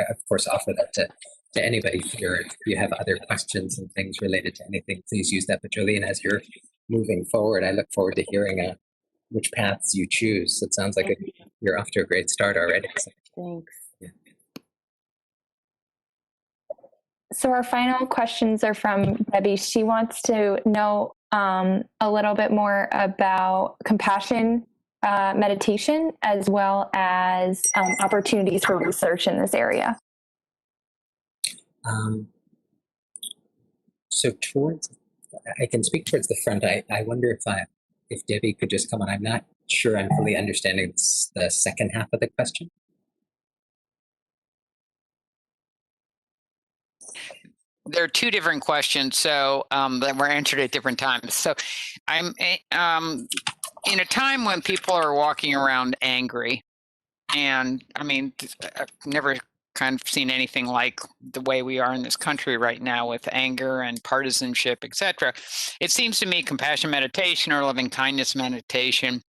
of course offer that to anybody here. If you have other questions and things related to anything, please use that. But Jolene, as you're moving forward, I look forward to hearing which paths you choose. It sounds like you're off to a great start already. So. Thanks. Yeah. So our final questions are from Debbie. She wants to know a little bit more about compassion meditation, as well as opportunities for research in this area. So I can speak towards the front. I wonder if Debbie could just come on. I'm not sure I'm fully understanding the second half of the question. there are two different questions, so that were answered at different times. So I'm in a time when people are walking around angry, and I mean, I've never kind of seen anything like the way we are in this country right now with anger and partisanship, etc. It seems to me compassion meditation or loving kindness meditation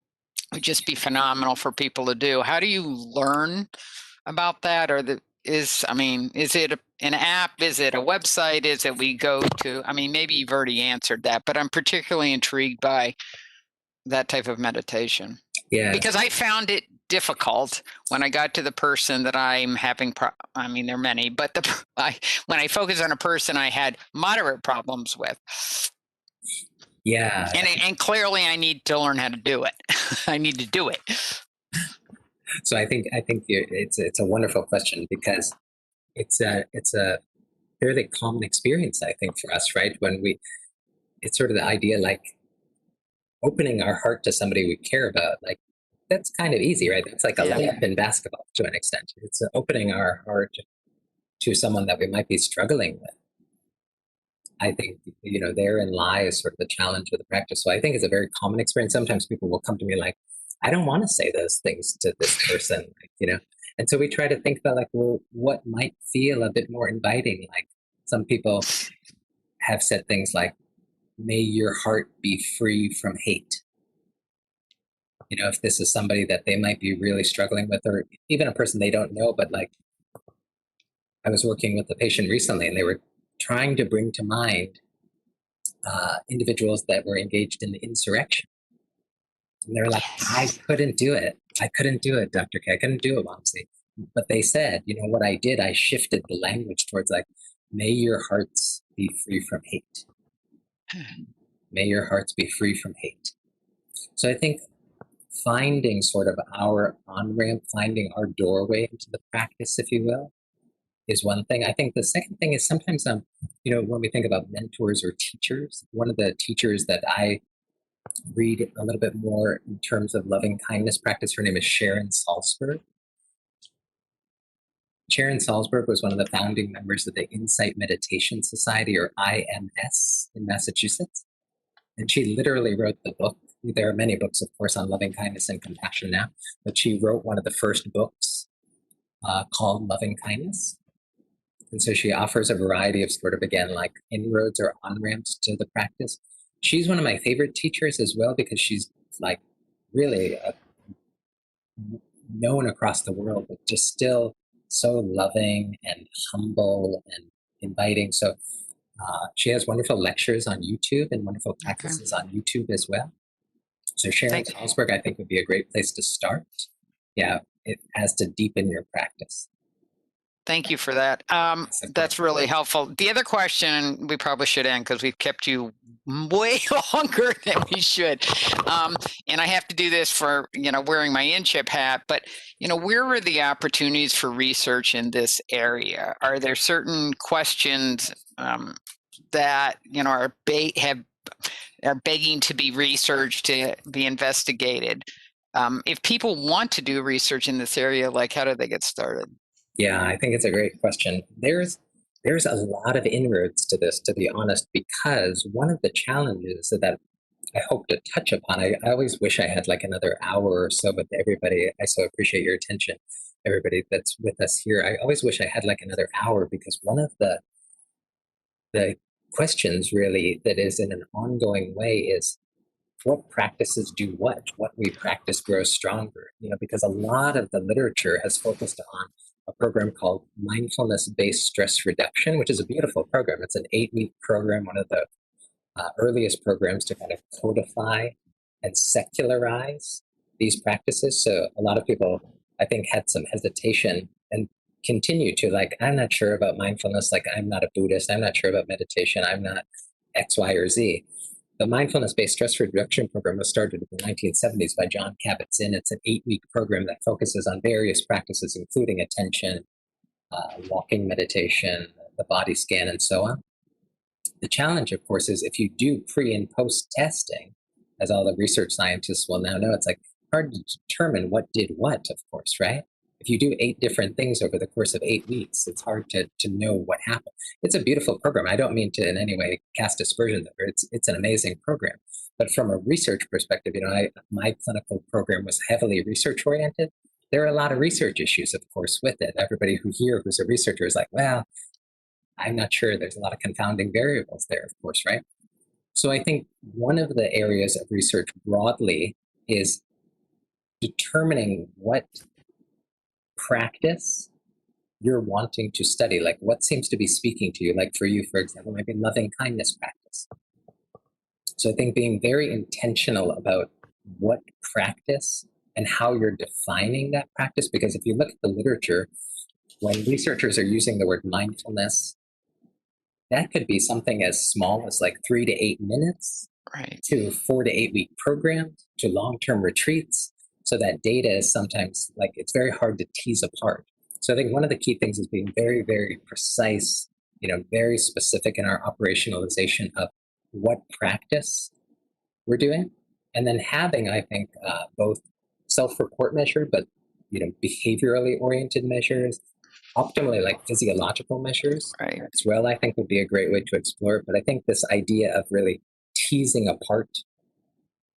would just be phenomenal for people to do. How do you learn about that? Or is it an app? Is it a website? Is it we go to? I mean, maybe you've already answered that, but I'm particularly intrigued by that type of meditation. Yeah. Because I found it difficult when I got to the person that I'm having. I mean, there are many, but when I focus on a person I had moderate problems with. Yeah. And clearly I need to learn how to do it. I need to do it. So I think it's a wonderful question, because it's a fairly common experience, I think, for us, right? It's sort of the idea, like opening our heart to somebody we care about, like that's kind of easy, right? That's like a layup in basketball to an extent. It's opening our heart to someone that we might be struggling with. I think, therein lies sort of the challenge of the practice. So I think it's a very common experience. Sometimes people will come to me like, I don't want to say those things to this person, And so we try to think about, like, well, what might feel a bit more inviting? Like, some people have said things like, may your heart be free from hate. If this is somebody that they might be really struggling with, or even a person they don't know, but like, I was working with a patient recently, and they were trying to bring to mind individuals that were engaged in the insurrection. And they're like, I couldn't do it. I couldn't do it, Dr. K. I couldn't do it, Vamsi. But they said, what I did, I shifted the language towards like, may your hearts be free from hate. May your hearts be free from hate. So I think finding sort of our on-ramp, finding our doorway into the practice, if you will, is one thing. I think the second thing is sometimes, when we think about mentors or teachers, one of the teachers that I read a little bit more in terms of loving kindness practice, her name is Sharon Salzberg. Sharon Salzberg was one of the founding members of the InCHIP Meditation Society, or IMS, in Massachusetts. And she literally wrote the book. There are many books, of course, on loving kindness and compassion now, but she wrote one of the first books called Loving Kindness. And so she offers a variety of sort of, again, like inroads or on-ramps to the practice. She's one of my favorite teachers as well, because she's like really known across the world, but just still so loving and humble and inviting. So she has wonderful lectures on YouTube and wonderful practices on YouTube as well. So Sharon Salzberg, I think, would be a great place to start. Yeah, it has to deepen your practice. Thank you for that. That's really helpful. The other question, we probably should end because we've kept you way longer than we should. And I have to do this for, wearing my InCHIP hat, but, where are the opportunities for research in this area? Are there certain questions that, are begging to be researched, to be investigated? If people want to do research in this area, like, how do they get started? Yeah, I think it's a great question. There's a lot of inroads to this, to be honest, because one of the challenges that I hope to touch upon, I always wish I had like another hour or so with everybody. I so appreciate your attention, everybody that's with us here. I always wish I had like another hour, because one of the questions really that is in an ongoing way is, what practices do what we practice grows stronger, because a lot of the literature has focused on a program called Mindfulness-Based Stress Reduction, which is a beautiful program. It's an 8-week program, one of the earliest programs to kind of codify and secularize these practices. So a lot of people, I think, had some hesitation and continue to, like, I'm not sure about mindfulness, like, I'm not a Buddhist, I'm not sure about meditation, I'm not X, Y, or Z. The Mindfulness-Based Stress Reduction program was started in the 1970s by John Kabat-Zinn. It's an 8-week program that focuses on various practices, including attention, walking meditation, the body scan, and so on. The challenge, of course, is if you do pre and post testing, as all the research scientists will now know, it's like hard to determine what did what, of course, right? if you do 8 different things over the course of 8 weeks, it's hard to know what happened. It's a beautiful program. I don't mean to in any way cast aspersions over it. It's an amazing program. But from a research perspective, my clinical program was heavily research oriented. There are a lot of research issues, of course, with it. Everybody who's a researcher is like, well, I'm not sure. There's a lot of confounding variables there, of course, right? So I think one of the areas of research broadly is determining what practice you're wanting to study, like what seems to be speaking to you. Like for you, for example, maybe loving kindness practice. So I think being very intentional about what practice and how you're defining that practice, because if you look at the literature, when researchers are using the word mindfulness, that could be something as small as like 3 to 8 minutes, Right. to 4 to 8 week programs, to long-term retreats. So that data is sometimes like, it's very hard to tease apart. So I think one of the key things is being very, very precise, very specific in our operationalization of what practice we're doing. And then having, I think, both self-report measure, but, behaviorally oriented measures, optimally like physiological measures Right. as well, I think would be a great way to explore it. But I think this idea of really teasing apart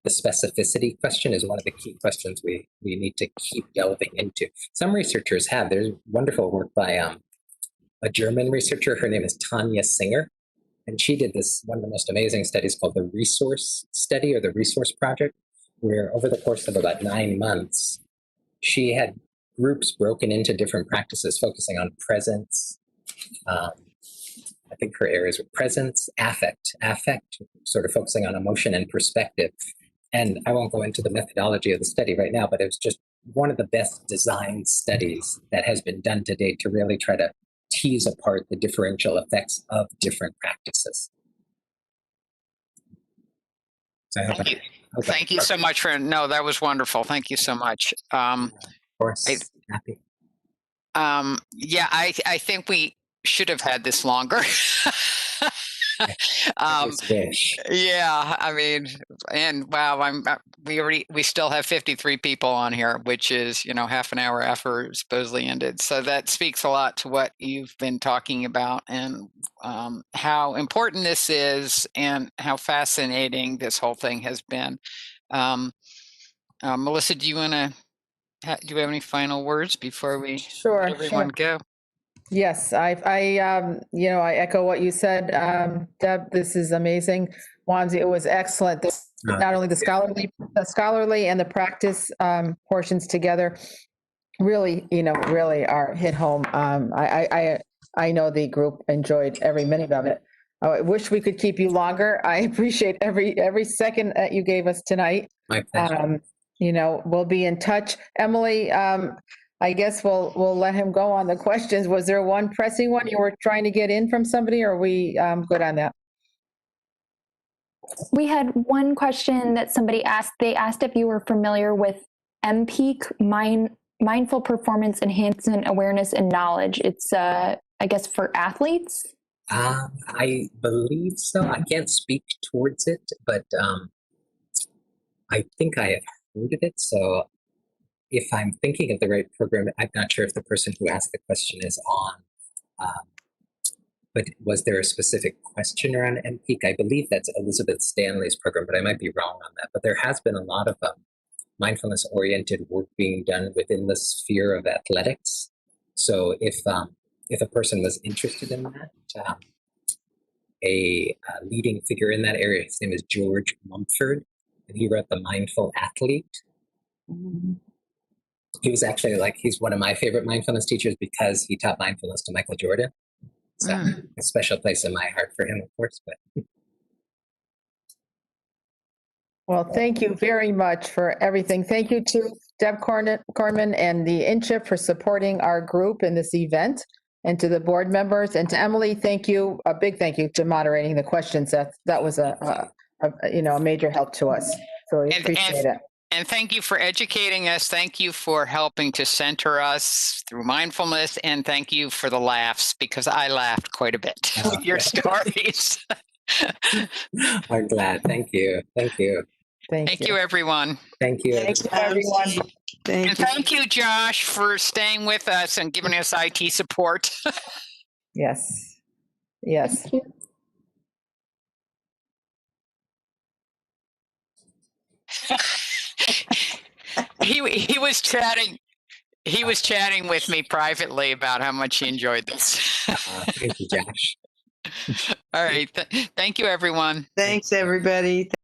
the specificity question is one of the key questions we need to keep delving into. Some researchers have. There's wonderful work by a German researcher. Her name is Tanja Singer. And she did one of the most amazing studies called the Resource Study or the Resource Project, where over the course of about 9 months, she had groups broken into different practices focusing on presence. I think her areas were presence, affect, sort of focusing on emotion and perspective. And I won't go into the methodology of the study right now, but it was just one of the best designed studies that has been done to date to really try to tease apart the differential effects of different practices. So Thank you. Thank you so much that was wonderful. Thank you so much. Of course, happy. Yeah, I think we should have had this longer. Yeah, I mean, and wow, we still have 53 people on here, which is, half an hour after supposedly ended. So that speaks a lot to what you've been talking about and how important this is and how fascinating this whole thing has been. Melissa, do you have any final words before we let everyone go? Yes, I echo what you said, Deb. This is amazing, Vamsi. It was excellent. Not only the scholarly and the practice portions together, really are hit home. I know the group enjoyed every minute of it. I wish we could keep you longer. I appreciate every second that you gave us tonight. My pleasure. We'll be in touch. Emily, I guess we'll let him go on the questions. Was there one pressing one you were trying to get in from somebody, or are we good on that? We had one question that somebody asked. They asked if you were familiar with MPEAK, Mindful Performance Enhancement Awareness and Knowledge. It's, I guess, for athletes? I believe so. I can't speak towards it, but I think I have heard of it. So if I'm thinking of the right program, I'm not sure if the person who asked the question is on, but was there a specific question around MPEAK? I believe that's Elizabeth Stanley's program, but I might be wrong on that. But there has been a lot of mindfulness-oriented work being done within the sphere of athletics. So if a person was interested in that, a leading figure in that area, his name is George Mumford, and he wrote The Mindful Athlete. Mm-hmm. He was actually he's one of my favorite mindfulness teachers because he taught mindfulness to Michael Jordan. So a special place in my heart for him, of course. But well, thank you very much for everything. Thank you to Deb Corman and the InCHIP for supporting our group in this event, and to the board members, and to Emily. Thank you, a big thank you to moderating the questions. That was a major help to us. So we appreciate it. And thank you for educating us. Thank you for helping to center us through mindfulness. And thank you for the laughs, because I laughed quite a bit with your stories. I'm glad. Thank you. Thank you. Thank you, everyone. Thank you. Thank you, everyone. Thank And you. thank you, Josh, for staying with us and giving us IT support. Yes. Yes. Thank you. He was chatting. He was chatting with me privately about how much he enjoyed this. Thank you, Josh. All right. Thank you, everyone. Thanks, everybody.